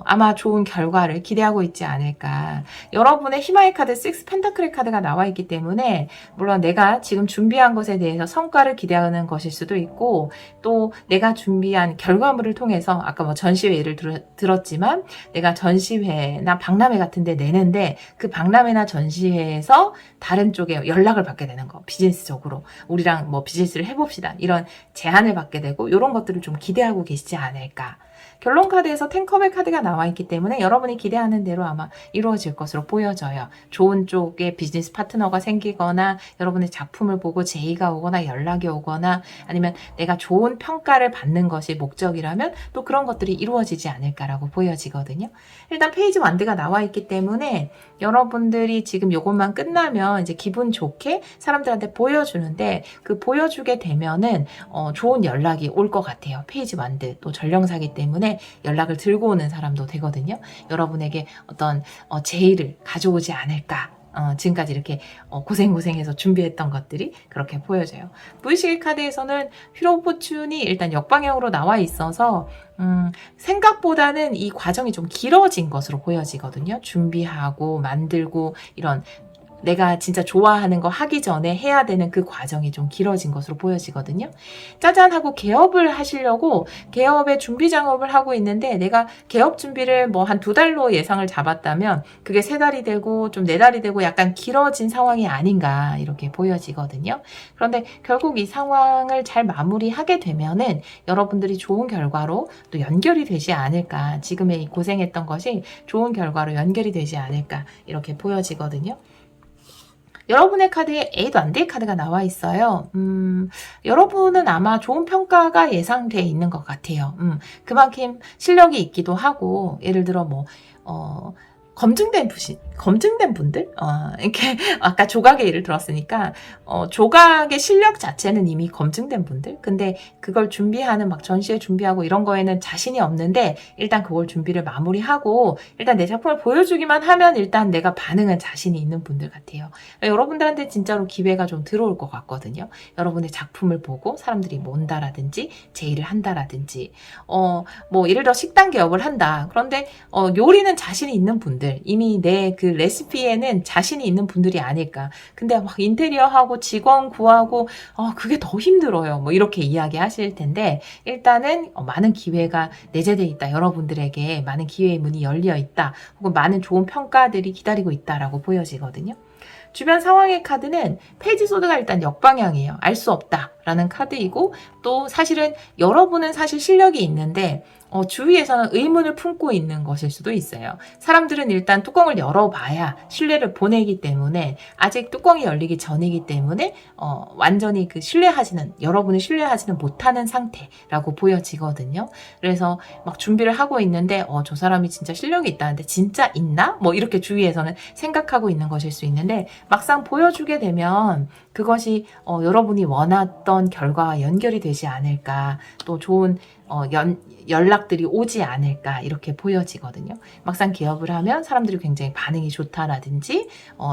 아마 좋은 결과를 기대하고 있지 않을까. 여러분의 희망의 카드 6 펜타클의 카드가 나와 있기 때문에 물론 내가 지금 준비한 것에 대해서 성과를 기대하는 것일 수도 있고 또 내가 준비한 결과물을 통해서 아까 뭐 전시회 예를 들었지만 내가 전시회나 박람회 같은 데 내는데 그 박람회나 전시회에서 다른 쪽에 연락을 받게 되는 거 비즈니스적으로 우리랑 뭐 비즈니스를 해봅시다 이런 제안을 받게 되고 이런 것들을 좀 기대하고 계시지 않을까. 결론 카드에서 10컵의 카드가 나와 있기 때문에 여러분이 기대하는 대로 아마 이루어질 것으로 보여져요. 좋은 쪽에 비즈니스 파트너가 생기거나 여러분의 작품을 보고 제의가 오거나 연락이 오거나 아니면 내가 좋은 평가를 받는 것이 목적이라면 또 그런 것들이 이루어지지 않을까라고 보여지거든요. 일단 페이지 완드가 나와 있기 때문에 여러분들이 지금 이것만 끝나면 이제 기분 좋게 사람들한테 보여주는데 그 보여주게 되면은 좋은 연락이 올 것 같아요. 페이지 완드 또 전령사기 때문에 연락을 들고 오는 사람도 되거든요. 여러분에게 어떤 제의를 가져오지 않을까. 지금까지 이렇게 고생해서 준비했던 것들이 그렇게 보여져요. V식의 카드에서는 휘로 포춘이 일단 역방향으로 나와 있어서 생각보다는 이 과정이 좀 길어진 것으로 보여지거든요. 준비하고 만들고 이런 내가 진짜 좋아하는 거 하기 전에 해야 되는 그 과정이 좀 길어진 것으로 보여지거든요. 짜잔 하고 개업을 하시려고 개업의 준비 작업을 하고 있는데 내가 개업 준비를 뭐 한 2달로 예상을 잡았다면 그게 3달이 되고 좀 4달이 되고 약간 길어진 상황이 아닌가 이렇게 보여지거든요. 그런데 결국 이 상황을 잘 마무리하게 되면은 여러분들이 좋은 결과로 또 연결이 되지 않을까. 지금의 이 고생했던 것이 좋은 결과로 연결이 되지 않을까 이렇게 보여지거든요. 여러분의 카드에 8 완드의 카드가 나와 있어요. 여러분은 아마 좋은 평가가 예상돼 있는 것 같아요. 그만큼 실력이 있기도 하고, 예를 들어 검증된 분들? 이렇게, 아까 조각의 예를 들었으니까, 조각의 실력 자체는 이미 검증된 분들? 근데 그걸 준비하는 막 전시회 준비하고 이런 거에는 자신이 없는데, 일단 그걸 준비를 마무리하고, 일단 내 작품을 보여주기만 하면 일단 내가 반응은 자신이 있는 분들 같아요. 여러분들한테 진짜로 기회가 좀 들어올 것 같거든요. 여러분의 작품을 보고 사람들이 뭔다라든지, 제의를 한다라든지, 뭐, 예를 들어 식당 개업을 한다. 그런데, 요리는 자신이 있는 분들, 이미 내 그 레시피에는 자신이 있는 분들이 아닐까. 근데 막 인테리어하고 직원 구하고, 그게 더 힘들어요. 뭐 이렇게 이야기 하실 텐데, 일단은 많은 기회가 내재되어 있다. 여러분들에게 많은 기회의 문이 열려 있다. 혹은 많은 좋은 평가들이 기다리고 있다라고 보여지거든요. 주변 상황의 카드는 페이지 소드가 일단 역방향이에요. 알 수 없다라는 카드이고, 또 사실은 여러분은 사실 실력이 있는데 주위에서는 의문을 품고 있는 것일 수도 있어요. 사람들은 일단 뚜껑을 열어봐야 신뢰를 보내기 때문에, 아직 뚜껑이 열리기 전이기 때문에 완전히 여러분을 신뢰하지는 못하는 상태라고 보여지거든요. 그래서 막 준비를 하고 있는데 저 사람이 진짜 실력이 있다는데 진짜 있나? 뭐 이렇게 주위에서는 생각하고 있는 것일 수 있는데, 막상 보여주게 되면 그것이 여러분이 원했던 결과와 연결이 되지 않을까, 또 좋은 연락들이 오지 않을까, 이렇게 보여지거든요. 막상 기업을 하면 사람들이 굉장히 반응이 좋다라든지,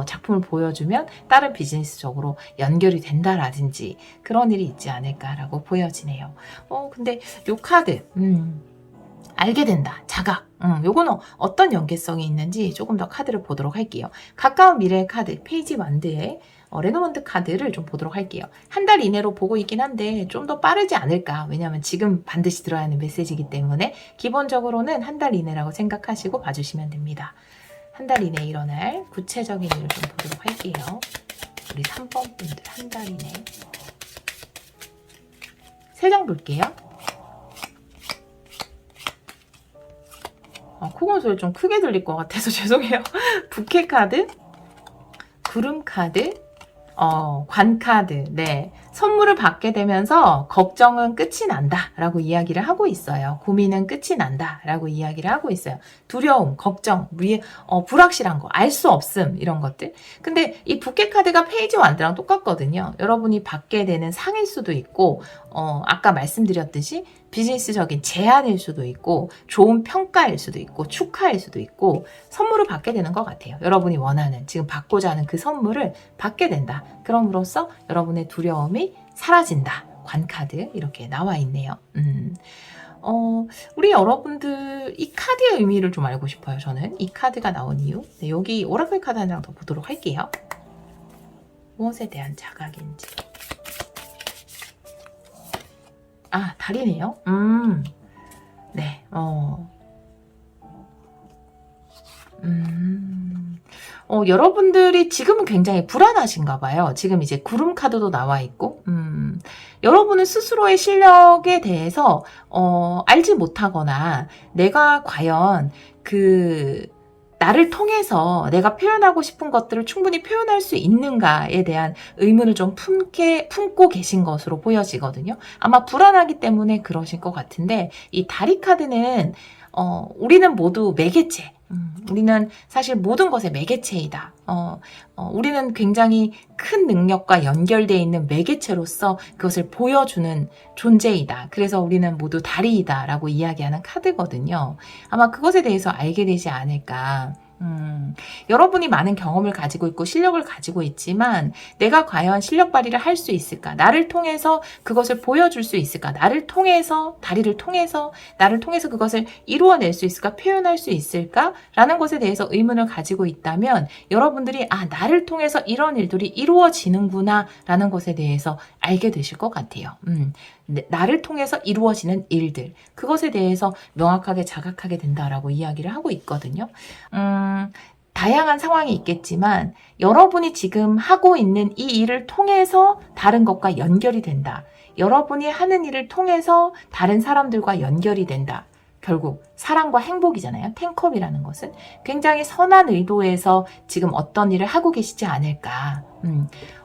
작품을 보여주면 다른 비즈니스적으로 연결이 된다라든지, 그런 일이 있지 않을까라고 보여지네요. 근데 요 카드, 알게 된다, 자각. 요거는 어떤 연계성이 있는지 조금 더 카드를 보도록 할게요. 가까운 미래의 카드, 페이지 완드의 레노먼드 카드를 좀 보도록 할게요. 한 달 이내로 보고 있긴 한데 좀 더 빠르지 않을까. 왜냐하면 지금 반드시 들어야 하는 메시지이기 때문에 기본적으로는 한 달 이내라고 생각하시고 봐주시면 됩니다. 한 달 이내에 일어날 구체적인 일을 좀 보도록 할게요. 우리 3번 분들 한 달 이내. 3장 볼게요. 코곤 소리 좀 크게 들릴 것 같아서 죄송해요. 부캐 카드, 구름 카드, 관카드, 네. 선물을 받게 되면서 걱정은 끝이 난다 라고 이야기를 하고 있어요. 고민은 끝이 난다 라고 이야기를 하고 있어요. 두려움, 걱정, 불확실한 거, 알 수 없음, 이런 것들. 근데 이 부캐 카드가 페이지 완드랑 똑같거든요. 여러분이 받게 되는 상일 수도 있고, 아까 말씀드렸듯이 비즈니스적인 제안일 수도 있고, 좋은 평가일 수도 있고, 축하일 수도 있고, 선물을 받게 되는 것 같아요. 여러분이 원하는, 지금 받고자 하는 그 선물을 받게 된다. 그럼으로써 여러분의 두려움이 사라진다. 관카드 이렇게 나와 있네요. 우리 여러분들 이 카드의 의미를 좀 알고 싶어요. 저는 이 카드가 나온 이유. 네, 여기 오라클 카드 한 장 더 보도록 할게요. 무엇에 대한 자각인지. 달이네요. 네, 여러분들이 지금은 굉장히 불안하신가 봐요. 지금 이제 구름 카드도 나와 있고, 여러분은 스스로의 실력에 대해서, 알지 못하거나, 내가 과연 나를 통해서 내가 표현하고 싶은 것들을 충분히 표현할 수 있는가에 대한 의문을 좀 품고 계신 것으로 보여지거든요. 아마 불안하기 때문에 그러실 것 같은데, 이 다리 카드는 우리는 모두 매개체, 우리는 사실 모든 것의 매개체이다. 우리는 굉장히 큰 능력과 연결되어 있는 매개체로서 그것을 보여주는 존재이다. 그래서 우리는 모두 다리이다 라고 이야기하는 카드거든요. 아마 그것에 대해서 알게 되지 않을까. 여러분이 많은 경험을 가지고 있고 실력을 가지고 있지만 내가 과연 실력 발휘를 할 수 있을까? 나를 통해서 그것을 보여줄 수 있을까? 나를 통해서, 다리를 통해서, 나를 통해서 그것을 이루어낼 수 있을까? 표현할 수 있을까? 라는 것에 대해서 의문을 가지고 있다면 여러분들이 나를 통해서 이런 일들이 이루어지는구나 라는 것에 대해서 알게 되실 것 같아요. 나를 통해서 이루어지는 일들, 그것에 대해서 명확하게 자각하게 된다라고 이야기를 하고 있거든요. 다양한 상황이 있겠지만 여러분이 지금 하고 있는 이 일을 통해서 다른 것과 연결이 된다. 여러분이 하는 일을 통해서 다른 사람들과 연결이 된다. 결국 사랑과 행복이잖아요. 텐컵이라는 것은 굉장히 선한 의도에서 지금 어떤 일을 하고 계시지 않을까.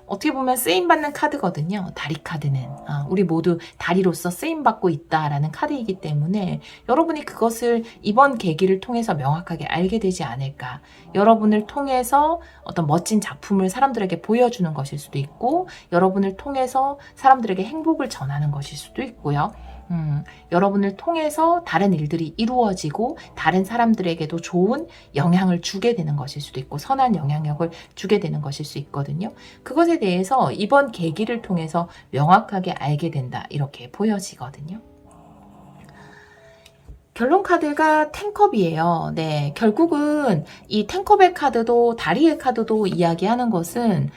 어떻게 보면 쓰임받는 카드거든요. 다리 카드는. 우리 모두 다리로서 쓰임받고 있다라는 카드이기 때문에 여러분이 그것을 이번 계기를 통해서 명확하게 알게 되지 않을까. 여러분을 통해서 어떤 멋진 작품을 사람들에게 보여주는 것일 수도 있고, 여러분을 통해서 사람들에게 행복을 전하는 것일 수도 있고요. 여러분을 통해서 다른 일들이 이루어지고 다른 사람들에게도 좋은 영향을 주게 되는 것일 수도 있고 선한 영향력을 주게 되는 것일 수 있거든요. 그것에 대해서 이번 계기를 통해서 명확하게 알게 된다 이렇게 보여지거든요. 결론 카드가 텐컵이에요. 네, 결국은 이 텐컵의 카드도 다리의 카드도 이야기하는 것은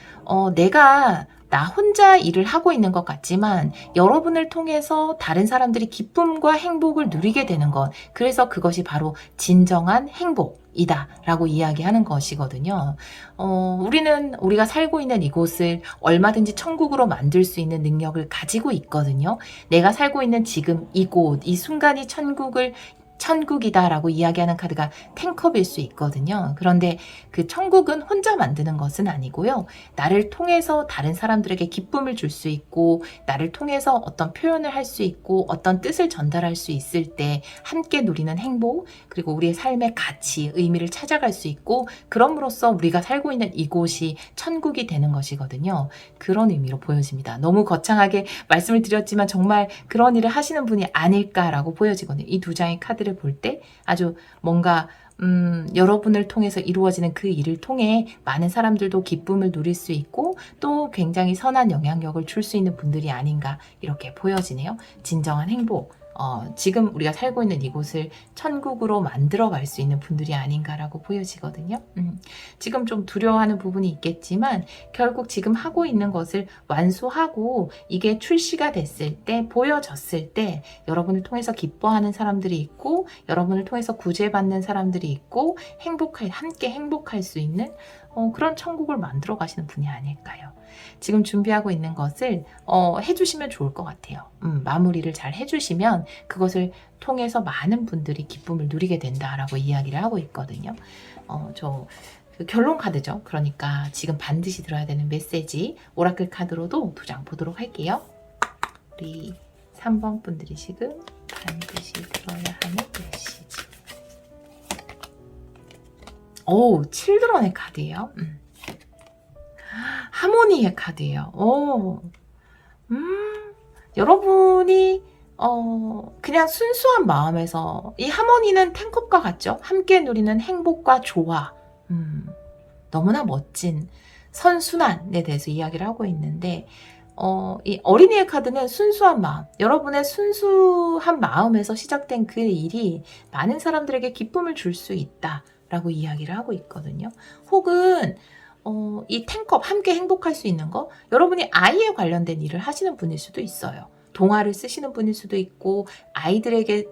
내가 나 혼자 일을 하고 있는 것 같지만 여러분을 통해서 다른 사람들이 기쁨과 행복을 누리게 되는 것. 그래서 그것이 바로 진정한 행복이다 라고 이야기하는 것이거든요. 우리는 우리가 살고 있는 이곳을 얼마든지 천국으로 만들 수 있는 능력을 가지고 있거든요. 내가 살고 있는 지금 이곳, 이 순간이 천국이다라고 이야기하는 카드가 텐컵일 수 있거든요. 그런데 그 천국은 혼자 만드는 것은 아니고요. 나를 통해서 다른 사람들에게 기쁨을 줄 수 있고 나를 통해서 어떤 표현을 할 수 있고 어떤 뜻을 전달할 수 있을 때 함께 누리는 행복 그리고 우리의 삶의 가치, 의미를 찾아갈 수 있고 그럼으로써 우리가 살고 있는 이곳이 천국이 되는 것이거든요. 그런 의미로 보여집니다. 너무 거창하게 말씀을 드렸지만 정말 그런 일을 하시는 분이 아닐까라고 보여지거든요. 이 두 장의 카드를 볼 때 아주 뭔가 여러분을 통해서 이루어지는 그 일을 통해 많은 사람들도 기쁨을 누릴 수 있고 또 굉장히 선한 영향력을 줄 수 있는 분들이 아닌가 이렇게 보여지네요. 진정한 행복. 지금 우리가 살고 있는 이곳을 천국으로 만들어 갈 수 있는 분들이 아닌가라고 보여지거든요. 지금 좀 두려워하는 부분이 있겠지만 결국 지금 하고 있는 것을 완수하고 이게 출시가 됐을 때 보여졌을 때 여러분을 통해서 기뻐하는 사람들이 있고 여러분을 통해서 구제받는 사람들이 있고 함께 행복할 수 있는 그런 천국을 만들어 가시는 분이 아닐까요? 지금 준비하고 있는 것을 해주시면 좋을 것 같아요. 마무리를 잘 해주시면 그것을 통해서 많은 분들이 기쁨을 누리게 된다라고 이야기를 하고 있거든요. 그 결론 카드죠. 그러니까 지금 반드시 들어야 되는 메시지 오라클 카드로도 두 장 보도록 할게요. 우리 3번 분들이 지금 반드시 들어야 하는 메시지. 오, 칠드런의 카드예요. 하모니의 카드예요. 여러분이 그냥 순수한 마음에서 이 하모니는 텐컵과 같죠? 함께 누리는 행복과 조화. 너무나 멋진 선순환에 대해서 이야기를 하고 있는데 이 어린이의 카드는 순수한 마음. 여러분의 순수한 마음에서 시작된 그 일이 많은 사람들에게 기쁨을 줄 수 있다. 라고 이야기를 하고 있거든요. 혹은 이 텐컵 함께 행복할 수 있는 거 여러분이 아이에 관련된 일을 하시는 분일 수도 있어요. 동화를 쓰시는 분일 수도 있고 아이들에게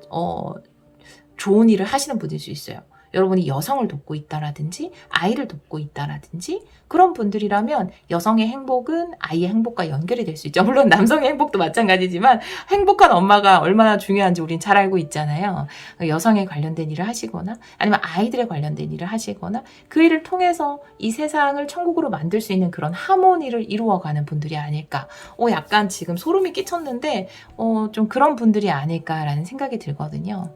좋은 일을 하시는 분일 수 있어요. 여러분이 여성을 돕고 있다라든지 아이를 돕고 있다라든지 그런 분들이라면 여성의 행복은 아이의 행복과 연결이 될 수 있죠. 물론 남성의 행복도 마찬가지지만 행복한 엄마가 얼마나 중요한지 우린 잘 알고 있잖아요. 여성에 관련된 일을 하시거나 아니면 아이들에 관련된 일을 하시거나 그 일을 통해서 이 세상을 천국으로 만들 수 있는 그런 하모니를 이루어가는 분들이 아닐까. 약간 지금 소름이 끼쳤는데 좀 그런 분들이 아닐까라는 생각이 들거든요.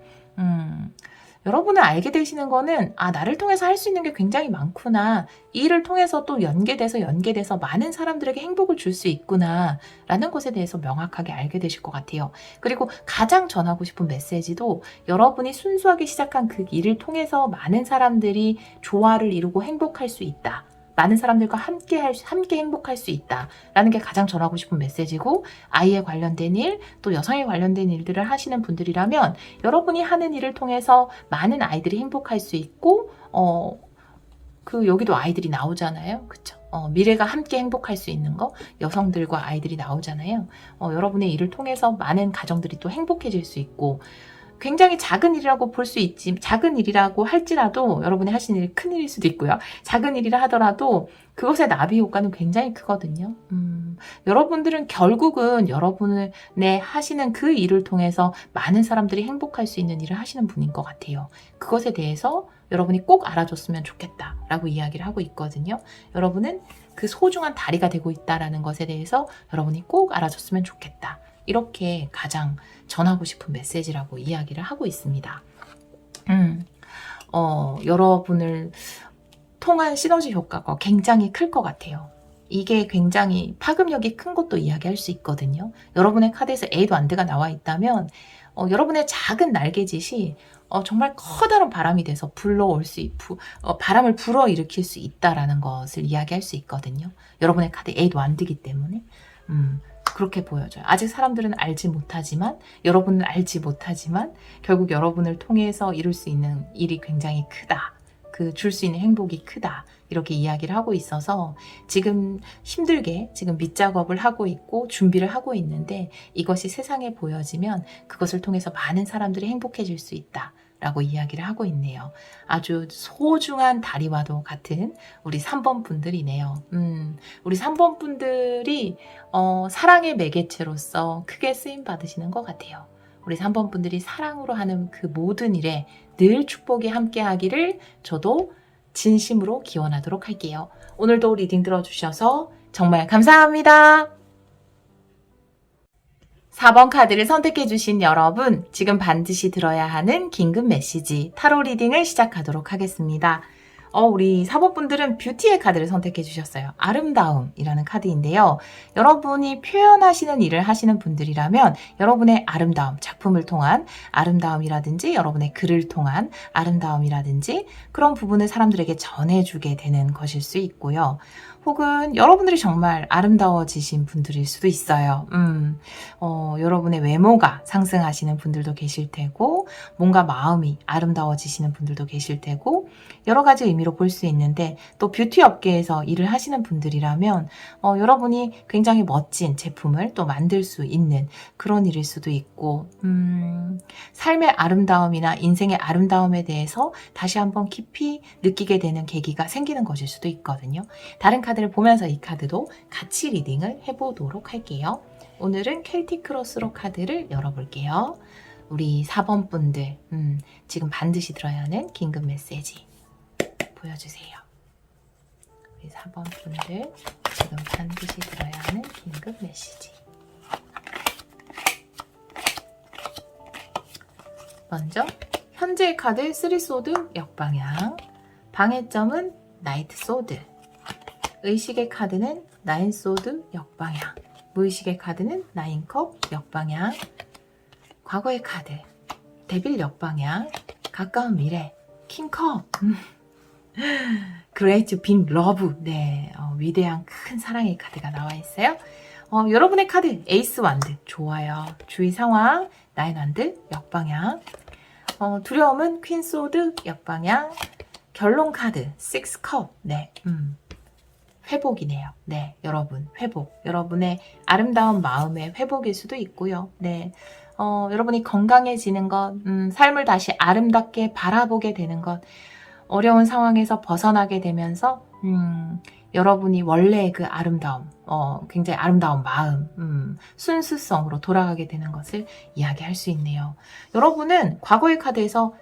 여러분을 알게 되시는 거는 나를 통해서 할 수 있는 게 굉장히 많구나. 이 일을 통해서 또 연계돼서 많은 사람들에게 행복을 줄 수 있구나 라는 것에 대해서 명확하게 알게 되실 것 같아요. 그리고 가장 전하고 싶은 메시지도 여러분이 순수하게 시작한 그 일을 통해서 많은 사람들이 조화를 이루고 행복할 수 있다. 많은 사람들과 함께 행복할 수 있다라는 게 가장 전하고 싶은 메시지고 아이에 관련된 일, 또 여성에 관련된 일들을 하시는 분들이라면 여러분이 하는 일을 통해서 많은 아이들이 행복할 수 있고 여기도 아이들이 나오잖아요. 그쵸? 미래가 함께 행복할 수 있는 거 여성들과 아이들이 나오잖아요. 여러분의 일을 통해서 많은 가정들이 또 행복해질 수 있고 굉장히 작은 일이라고 볼 수 있지 작은 일이라고 할지라도 여러분이 하시는 일이 큰 일일 수도 있고요. 작은 일이라 하더라도 그것의 나비 효과는 굉장히 크거든요. 여러분들은 결국은 여러분의 하시는 그 일을 통해서 많은 사람들이 행복할 수 있는 일을 하시는 분인 것 같아요. 그것에 대해서 여러분이 꼭 알아줬으면 좋겠다라고 이야기를 하고 있거든요. 여러분은 그 소중한 다리가 되고 있다라는 것에 대해서 여러분이 꼭 알아줬으면 좋겠다. 이렇게 가장 전하고 싶은 메시지라고 이야기를 하고 있습니다. 여러분을 통한 시너지 효과가 굉장히 클 것 같아요. 이게 굉장히 파급력이 큰 것도 이야기할 수 있거든요. 여러분의 카드에서 에이드 완드가 나와 있다면 여러분의 작은 날개짓이 정말 커다란 바람이 돼서 바람을 불어일으킬 수 있다라는 것을 이야기할 수 있거든요. 여러분의 카드 에이드 완드이기 때문에 그렇게 보여져요. 아직 사람들은 알지 못하지만, 여러분은 알지 못하지만 결국 여러분을 통해서 이룰 수 있는 일이 굉장히 크다. 줄 수 있는 행복이 크다. 이렇게 이야기를 하고 있어서 지금 힘들게 지금 밑작업을 하고 있고 준비를 하고 있는데 이것이 세상에 보여지면 그것을 통해서 많은 사람들이 행복해질 수 있다. 라고 이야기를 하고 있네요. 아주 소중한 다리와도 같은 우리 3번 분들이네요. 우리 3번 분들이 사랑의 매개체로서 크게 쓰임 받으시는 것 같아요. 우리 3번 분들이 사랑으로 하는 그 모든 일에 늘 축복이 함께 하기를 저도 진심으로 기원하도록 할게요. 오늘도 리딩 들어주셔서 정말 감사합니다. 4번 카드를 선택해주신 여러분, 지금 반드시 들어야 하는 긴급 메시지 타로 리딩을 시작하도록 하겠습니다. 우리 4번 분들은 뷰티의 카드를 선택해 주셨어요. 아름다움이라는 카드인데요. 여러분이 표현하시는 일을 하시는 분들이라면 여러분의 아름다움, 작품을 통한 아름다움이라든지 여러분의 글을 통한 아름다움이라든지 그런 부분을 사람들에게 전해주게 되는 것일 수 있고요. 혹은 여러분들이 정말 아름다워지신 분들일 수도 있어요. 여러분의 외모가 상승하시는 분들도 계실 테고 뭔가 마음이 아름다워지시는 분들도 계실 테고 여러 가지 의미로 볼 수 있는데 또 뷰티 업계에서 일을 하시는 분들이라면 여러분이 굉장히 멋진 제품을 또 만들 수 있는 그런 일일 수도 있고 삶의 아름다움이나 인생의 아름다움에 대해서 다시 한번 깊이 느끼게 되는 계기가 생기는 것일 수도 있거든요. 다른 카드를 보면서 이 카드도 같이 리딩을 해보도록 할게요. 오늘은 켈틱 크로스로 카드를 열어볼게요. 우리 4번 분들 지금 반드시 들어야 하는 긴급 메시지 보여주세요. 우리 4번 분들 지금 반드시 들어야 하는 긴급 메시지. 먼저 현재의 카드 3소드 역방향, 방해점은 나이트 소드, 의식의 카드는 9소드 역방향, 무의식의 카드는 9컵 역방향, 과거의 카드 데빌 역방향, 가까운 미래 킹컵, Great Big Love, 네, 위대한 큰 사랑의 카드가 나와 있어요. 여러분의 카드 에이스 완드 좋아요. 주의 상황 9 완드 역방향, 두려움은 퀸 소드 역방향, 결론 카드 6컵, 네, 회복이네요. 네, 여러분 회복, 여러분의 아름다운 마음의 회복일 수도 있고요. 네, 여러분이 건강해지는 것, 삶을 다시 아름답게 바라보게 되는 것, 어려운 상황에서 벗어나게 되면서 여러분이 원래의 그 아름다움, 굉장히 아름다운 마음, 순수성으로 돌아가게 되는 것을 이야기할 수 있네요. 여러분은 과거의 카드에서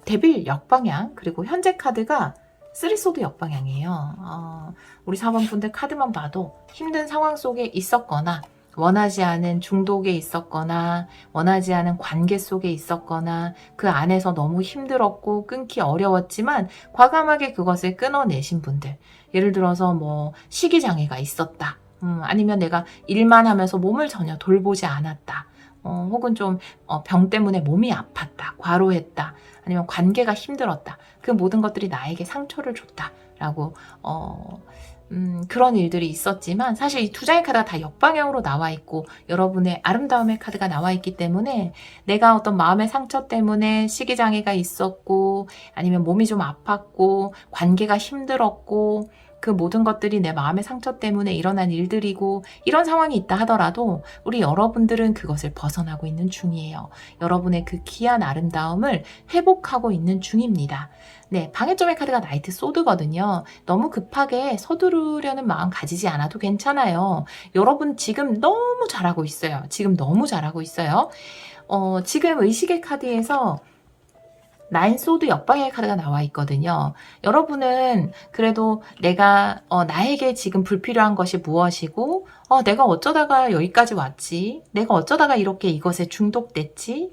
데빌 역방향, 그리고 현재 카드가 3소드 역방향이에요. 우리 4번 분들 카드만 봐도 힘든 상황 속에 있었거나 원하지 않은 중독에 있었거나 원하지 않은 관계 속에 있었거나 그 안에서 너무 힘들었고 끊기 어려웠지만 과감하게 그것을 끊어내신 분들, 예를 들어서 뭐 식이장애가 있었다, 아니면 내가 일만 하면서 몸을 전혀 돌보지 않았다, 혹은 좀 병 때문에 몸이 아팠다, 과로했다, 아니면 관계가 힘들었다, 그 모든 것들이 나에게 상처를 줬다라고 그런 일들이 있었지만 사실 이 두 장의 카드가 다 역방향으로 나와 있고 여러분의 아름다움의 카드가 나와 있기 때문에 내가 어떤 마음의 상처 때문에 식이장애가 있었고 아니면 몸이 좀 아팠고 관계가 힘들었고 그 모든 것들이 내 마음의 상처 때문에 일어난 일들이고 이런 상황이 있다 하더라도 우리 여러분들은 그것을 벗어나고 있는 중이에요. 여러분의 그 귀한 아름다움을 회복하고 있는 중입니다. 네, 방해점의 카드가 나이트 소드거든요. 너무 급하게 서두르려는 마음 가지지 않아도 괜찮아요. 여러분 지금 너무 잘하고 있어요. 지금 너무 잘하고 있어요. 지금 의식의 카드에서 나인 소드 역방향의 카드가 나와 있거든요. 여러분은 그래도 내가 나에게 지금 불필요한 것이 무엇이고 내가 어쩌다가 여기까지 왔지? 내가 어쩌다가 이렇게 이것에 중독됐지?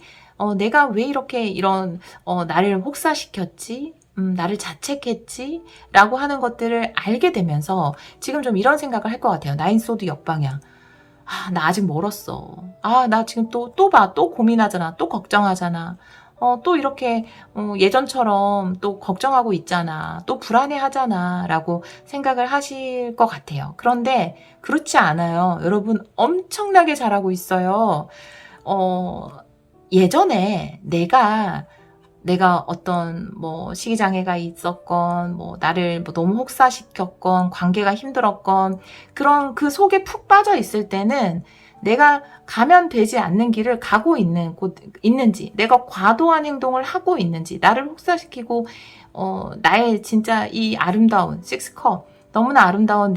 내가 왜 이렇게 이런 나를 혹사시켰지? 나를 자책했지? 라고 하는 것들을 알게 되면서 지금 좀 이런 생각을 할 것 같아요. 나인 소드 역방향. 나 아직 멀었어. 나 지금 또 고민하잖아. 또 걱정하잖아. 또 이렇게 예전처럼 또 걱정하고 있잖아. 또 불안해하잖아. 라고 생각을 하실 것 같아요. 그런데 그렇지 않아요. 여러분 엄청나게 잘하고 있어요. 예전에 내가 어떤 뭐 시기장애가 있었건 뭐 나를 뭐 너무 혹사시켰건 관계가 힘들었건 그런 그 속에 푹 빠져 있을 때는 내가 가면 되지 않는 길을 가고 있는지 내가 과도한 행동을 하고 있는지 나를 혹사시키고 나의 진짜 이 아름다운 식스컵 너무나 아름다운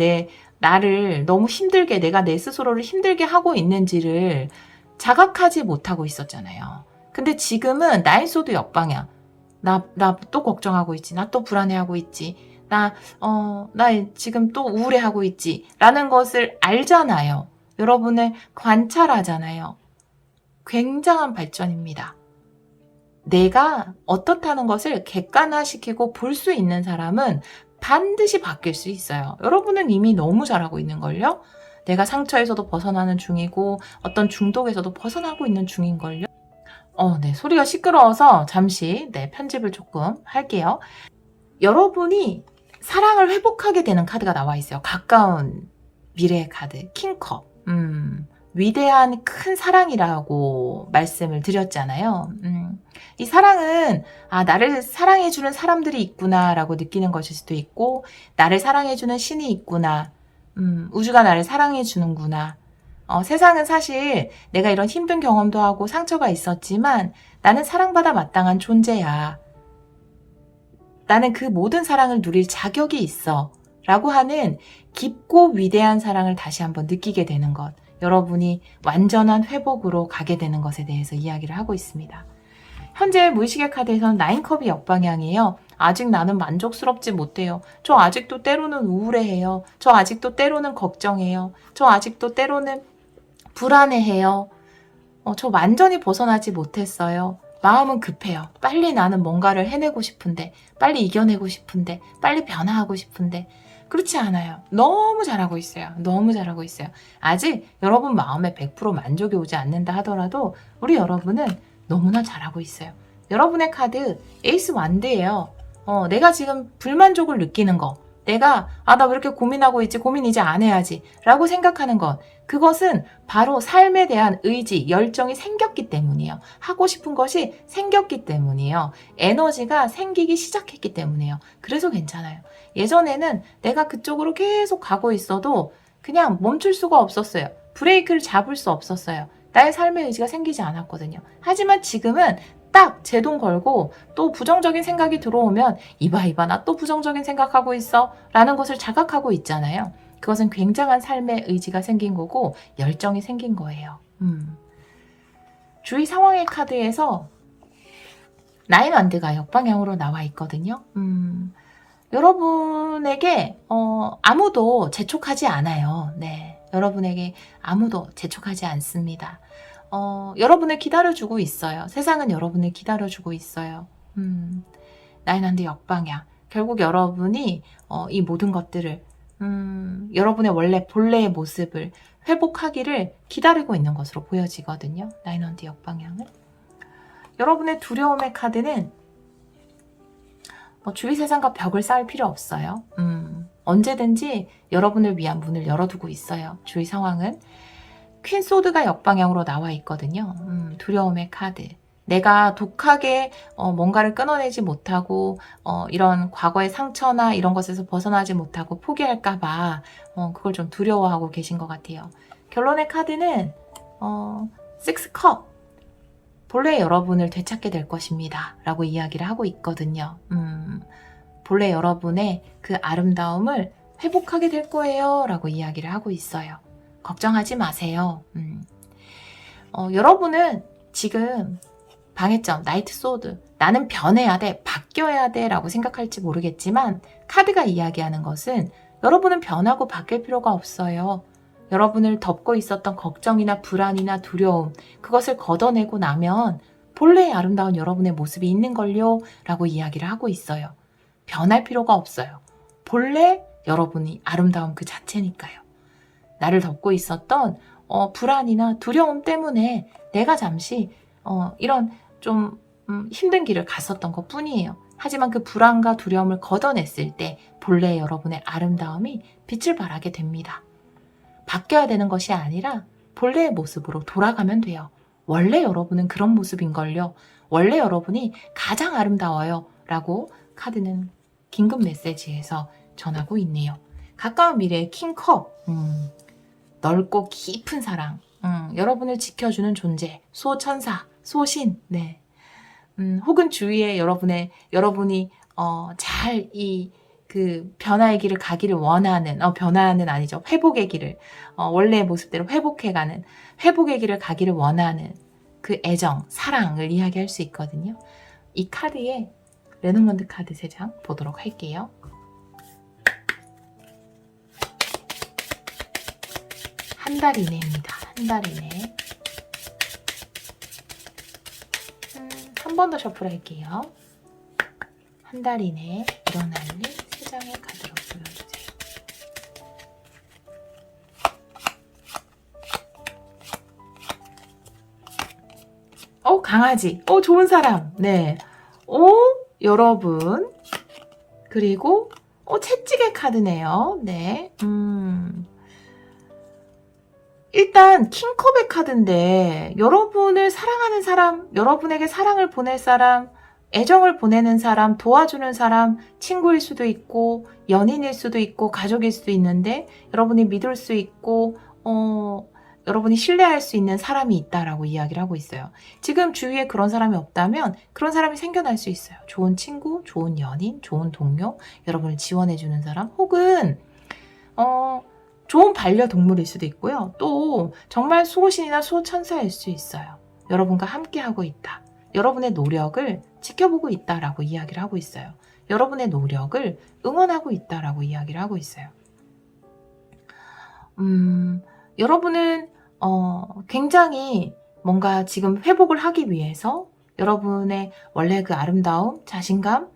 나를 너무 힘들게 내가 내 스스로를 힘들게 하고 있는지를 자각하지 못하고 있었잖아요. 근데 지금은 나인 소드 역방향. 나 또 걱정하고 있지. 나 또 불안해하고 있지. 나 지금 또 우울해하고 있지. 라는 것을 알잖아요. 여러분을 관찰하잖아요. 굉장한 발전입니다. 내가 어떻다는 것을 객관화시키고 볼 수 있는 사람은 반드시 바뀔 수 있어요. 여러분은 이미 너무 잘하고 있는걸요? 내가 상처에서도 벗어나는 중이고 어떤 중독에서도 벗어나고 있는 중인걸요? 네, 소리가 시끄러워서 잠시 편집을 조금 할게요. 여러분이 사랑을 회복하게 되는 카드가 나와 있어요. 가까운 미래의 카드, 킹컵. 위대한 큰 사랑이라고 말씀을 드렸잖아요. 이 사랑은 나를 사랑해주는 사람들이 있구나라고 느끼는 것일 수도 있고 나를 사랑해주는 신이 있구나. 우주가 나를 사랑해주는구나. 세상은 사실 내가 이런 힘든 경험도 하고 상처가 있었지만 나는 사랑받아 마땅한 존재야. 나는 그 모든 사랑을 누릴 자격이 있어. 라고 하는 깊고 위대한 사랑을 다시 한번 느끼게 되는 것. 여러분이 완전한 회복으로 가게 되는 것에 대해서 이야기를 하고 있습니다. 현재 무의식의 카드에서는 9컵이 역방향이에요. 아직 나는 만족스럽지 못해요. 저 아직도 때로는 우울해해요. 저 아직도 때로는 걱정해요. 저 아직도 때로는 불안해해요. 저 완전히 벗어나지 못했어요. 마음은 급해요. 빨리 나는 뭔가를 해내고 싶은데, 빨리 이겨내고 싶은데, 빨리 변화하고 싶은데. 그렇지 않아요. 너무 잘하고 있어요. 너무 잘하고 있어요. 아직 여러분 마음에 100% 만족이 오지 않는다 하더라도 우리 여러분은 너무나 잘하고 있어요. 여러분의 카드 에이스 완드예요. 내가 지금 불만족을 느끼는 거. 내가 나 왜 이렇게 고민하고 있지? 고민 이제 안 해야지. 라고 생각하는 것. 그것은 바로 삶에 대한 의지, 열정이 생겼기 때문이에요. 하고 싶은 것이 생겼기 때문이에요. 에너지가 생기기 시작했기 때문이에요. 그래서 괜찮아요. 예전에는 내가 그쪽으로 계속 가고 있어도 그냥 멈출 수가 없었어요. 브레이크를 잡을 수 없었어요. 나의 삶의 의지가 생기지 않았거든요. 하지만 지금은 딱 제동 걸고 또 부정적인 생각이 들어오면 이봐 나 또 부정적인 생각하고 있어 라는 것을 자각하고 있잖아요. 그것은 굉장한 삶의 의지가 생긴 거고 열정이 생긴 거예요. 주의 상황의 카드에서 나인 완드가 역방향으로 나와 있거든요. 여러분에게 아무도 재촉하지 않아요. 네, 여러분에게 아무도 재촉하지 않습니다. 여러분을 기다려주고 있어요. 세상은 여러분을 기다려주고 있어요. 나인 완드 역방향. 결국 여러분이 이 모든 것들을 여러분의 본래의 모습을 회복하기를 기다리고 있는 것으로 보여지거든요. 나인 완드 역방향은. 여러분의 두려움의 카드는 주위 세상과 벽을 쌓을 필요 없어요. 언제든지 여러분을 위한 문을 열어두고 있어요. 주위 상황은. 퀸 소드가 역방향으로 나와 있거든요. 두려움의 카드. 내가 독하게 뭔가를 끊어내지 못하고 이런 과거의 상처나 이런 것에서 벗어나지 못하고 포기할까봐 그걸 좀 두려워하고 계신 것 같아요. 결론의 카드는 식스컵. 본래 여러분을 되찾게 될 것입니다. 라고 이야기를 하고 있거든요. 본래 여러분의 그 아름다움을 회복하게 될 거예요. 라고 이야기를 하고 있어요. 걱정하지 마세요. 여러분은 지금 방해점, 나이트 소드, 나는 변해야 돼, 바뀌어야 돼 라고 생각할지 모르겠지만 카드가 이야기하는 것은 여러분은 변하고 바뀔 필요가 없어요. 여러분을 덮고 있었던 걱정이나 불안이나 두려움, 그것을 걷어내고 나면 본래의 아름다운 여러분의 모습이 있는걸요 라고 이야기를 하고 있어요. 변할 필요가 없어요. 본래 여러분이 아름다움 그 자체니까요. 나를 덮고 있었던 불안이나 두려움 때문에 내가 잠시 이런 좀 힘든 길을 갔었던 것 뿐이에요. 하지만 그 불안과 두려움을 걷어냈을 때 본래의 여러분의 아름다움이 빛을 발하게 됩니다. 바뀌어야 되는 것이 아니라 본래의 모습으로 돌아가면 돼요. 원래 여러분은 그런 모습인걸요. 원래 여러분이 가장 아름다워요. 라고 카드는 긴급 메시지에서 전하고 있네요. 가까운 미래의 킹컵, 넓고 깊은 사랑, 여러분을 지켜주는 존재, 소천사, 소신, 네. 혹은 주위에 여러분이 잘 그 변화의 길을 가기를 원하는, 변화는 아니죠. 회복의 길을, 원래의 모습대로 회복의 길을 가기를 원하는 그 애정, 사랑을 이야기할 수 있거든요. 이 카드에 레노먼드 카드 3장 보도록 할게요. 한 달 이내입니다. 한 달 이내. 한 번 더 셔플할게요. 한 달 이내에 일어날 일 3장의 카드로 보여주세요. 강아지. 좋은 사람. 네. 여러분. 그리고 채찍의 카드네요. 네. 일단 킹컵의 카드인데 여러분을 사랑하는 사람, 여러분에게 사랑을 보낼 사람, 애정을 보내는 사람, 도와주는 사람, 친구일 수도 있고 연인일 수도 있고 가족일 수도 있는데 여러분이 믿을 수 있고 여러분이 신뢰할 수 있는 사람이 있다라고 이야기를 하고 있어요. 지금 주위에 그런 사람이 없다면 그런 사람이 생겨날 수 있어요. 좋은 친구, 좋은 연인, 좋은 동료, 여러분을 지원해주는 사람, 혹은 좋은 반려동물일 수도 있고요. 또 정말 수호신이나 수호천사일 수 있어요. 여러분과 함께하고 있다. 여러분의 노력을 지켜보고 있다라고 이야기를 하고 있어요. 여러분의 노력을 응원하고 있다라고 이야기를 하고 있어요. 여러분은 굉장히 뭔가 지금 회복을 하기 위해서 여러분의 원래 그 아름다움, 자신감,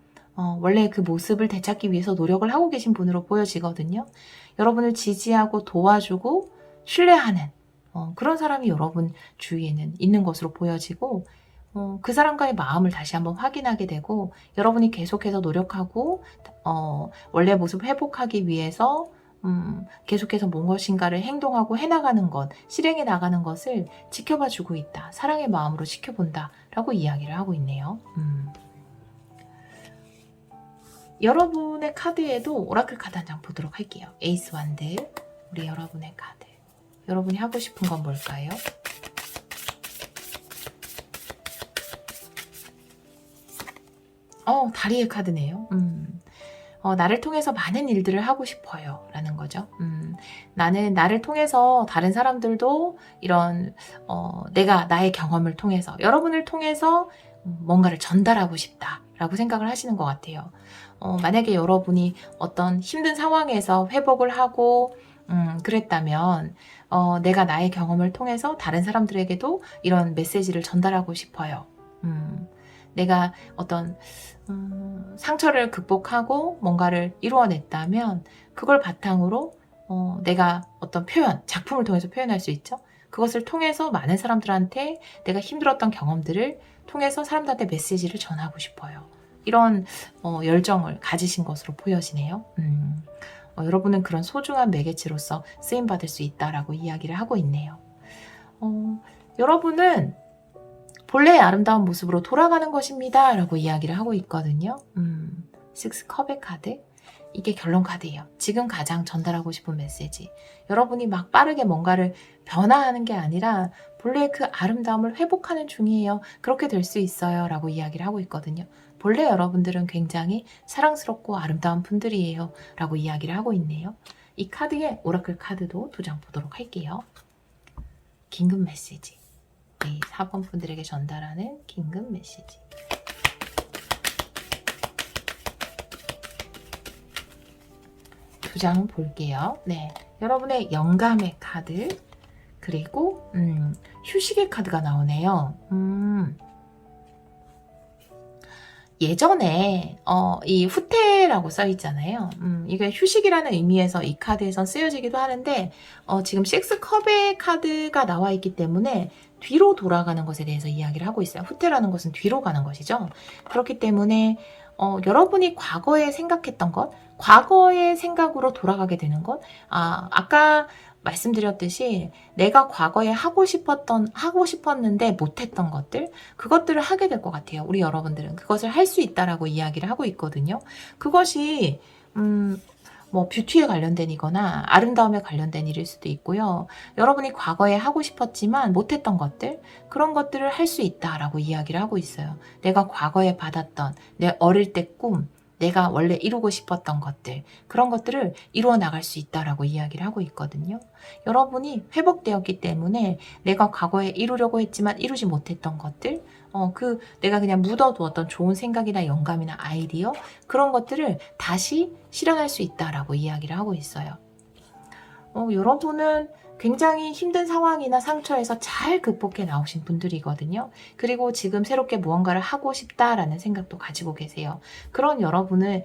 원래 그 모습을 되찾기 위해서 노력을 하고 계신 분으로 보여지거든요. 여러분을 지지하고 도와주고 신뢰하는 그런 사람이 여러분 주위에는 있는 것으로 보여지고 그 사람과의 마음을 다시 한번 확인하게 되고 여러분이 계속해서 노력하고 원래 모습 회복하기 위해서 계속해서 무엇인가를 행동하고 해나가는 것, 실행해 나가는 것을 지켜봐 주고 있다. 사랑의 마음으로 지켜본다 라고 이야기를 하고 있네요. 여러분의 카드에도 오라클 카드 한 장 보도록 할게요. 에이스 완드, 우리 여러분의 카드. 여러분이 하고 싶은 건 뭘까요? 다리의 카드네요. 나를 통해서 많은 일들을 하고 싶어요 라는 거죠. 나는 나를 통해서 다른 사람들도 이런 내가 나의 경험을 통해서 여러분을 통해서 뭔가를 전달하고 싶다 라고 생각을 하시는 것 같아요. 만약에 여러분이 어떤 힘든 상황에서 회복을 하고 그랬다면 내가 나의 경험을 통해서 다른 사람들에게도 이런 메시지를 전달하고 싶어요. 내가 어떤 상처를 극복하고 뭔가를 이루어냈다면 그걸 바탕으로 내가 어떤 표현, 작품을 통해서 표현할 수 있죠. 그것을 통해서 많은 사람들한테 내가 힘들었던 경험들을 통해서 사람들한테 메시지를 전하고 싶어요. 이런 열정을 가지신 것으로 보여지네요. 여러분은 그런 소중한 매개체로서 쓰임받을 수 있다라고 이야기를 하고 있네요. 여러분은 본래의 아름다운 모습으로 돌아가는 것입니다 라고 이야기를 하고 있거든요. 6컵의 카드, 이게 결론 카드예요. 지금 가장 전달하고 싶은 메시지, 여러분이 막 빠르게 뭔가를 변화하는 게 아니라 본래의 그 아름다움을 회복하는 중이에요. 그렇게 될 수 있어요 라고 이야기를 하고 있거든요. 본래 여러분들은 굉장히 사랑스럽고 아름다운 분들이에요 라고 이야기를 하고 있네요. 이 카드의 오라클 카드도 2장 보도록 할게요. 긴급 메시지, 이 4번 분들에게 전달하는 긴급 메시지. 두 장 볼게요. 네, 여러분의 영감의 카드, 그리고 휴식의 카드가 나오네요. 예전에 이 후퇴라고 써 있잖아요. 이게 휴식이라는 의미에서 이 카드에선 쓰여지기도 하는데 지금 6컵의 카드가 나와 있기 때문에 뒤로 돌아가는 것에 대해서 이야기를 하고 있어요. 후퇴라는 것은 뒤로 가는 것이죠. 그렇기 때문에 여러분이 과거에 생각했던 것, 과거의 생각으로 돌아가게 되는 것, 아까 말씀드렸듯이 내가 과거에 하고 싶었는데 못했던 것들, 그것들을 하게 될 것 같아요. 우리 여러분들은 그것을 할 수 있다라고 이야기를 하고 있거든요. 그것이 뭐 뷰티에 관련된 이거나 아름다움에 관련된 일일 수도 있고요. 여러분이 과거에 하고 싶었지만 못했던 것들, 그런 것들을 할 수 있다라고 이야기를 하고 있어요. 내가 과거에 받았던 내 어릴 때 꿈, 내가 원래 이루고 싶었던 것들, 그런 것들을 이루어 나갈 수 있다라고 이야기를 하고 있거든요. 여러분이 회복되었기 때문에 내가 과거에 이루려고 했지만 이루지 못했던 것들, 내가 그냥 묻어두었던 좋은 생각이나 영감이나 아이디어, 그런 것들을 다시 실현할 수 있다라고 이야기를 하고 있어요. 여러분은 굉장히 힘든 상황이나 상처에서 잘 극복해 나오신 분들이거든요. 그리고 지금 새롭게 무언가를 하고 싶다라는 생각도 가지고 계세요. 그런 여러분이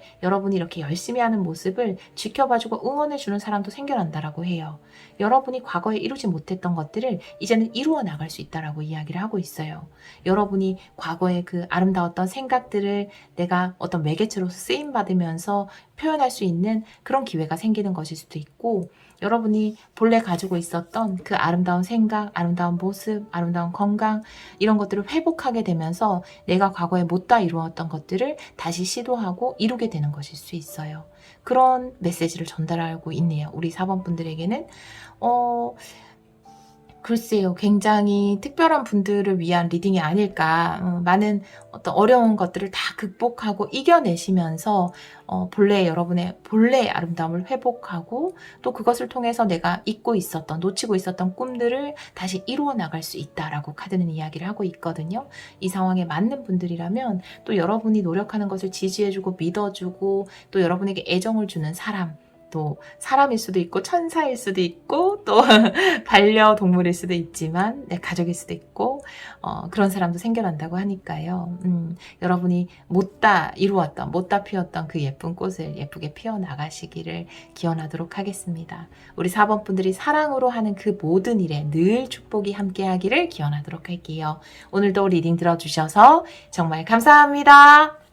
이렇게 열심히 하는 모습을 지켜봐주고 응원해주는 사람도 생겨난다라고 해요. 여러분이 과거에 이루지 못했던 것들을 이제는 이루어 나갈 수 있다라고 이야기를 하고 있어요. 여러분이 과거에 그 아름다웠던 생각들을 내가 어떤 매개체로서 쓰임받으면서 표현할 수 있는 그런 기회가 생기는 것일 수도 있고, 여러분이 본래 가지고 있었던 그 아름다운 생각, 아름다운 모습, 아름다운 건강, 이런 것들을 회복하게 되면서 내가 과거에 못다 이루었던 것들을 다시 시도하고 이루게 되는 것일 수 있어요. 그런 메시지를 전달하고 있네요. 우리 4번 분들에게는 글쎄요, 굉장히 특별한 분들을 위한 리딩이 아닐까. 많은 어떤 어려운 것들을 다 극복하고 이겨내시면서 여러분의 본래의 아름다움을 회복하고, 또 그것을 통해서 내가 놓치고 있었던 꿈들을 다시 이루어 나갈 수 있다라고 카드는 이야기를 하고 있거든요. 이 상황에 맞는 분들이라면 또 여러분이 노력하는 것을 지지해주고 믿어주고, 또 여러분에게 애정을 주는 사람, 또 사람일 수도 있고 천사일 수도 있고 또 반려동물일 수도 있지만 내 가족일 수도 있고 그런 사람도 생겨난다고 하니까요. 여러분이 못다 피웠던 그 예쁜 꽃을 예쁘게 피워나가시기를 기원하도록 하겠습니다. 우리 4번 분들이 사랑으로 하는 그 모든 일에 늘 축복이 함께하기를 기원하도록 할게요. 오늘도 리딩 들어주셔서 정말 감사합니다.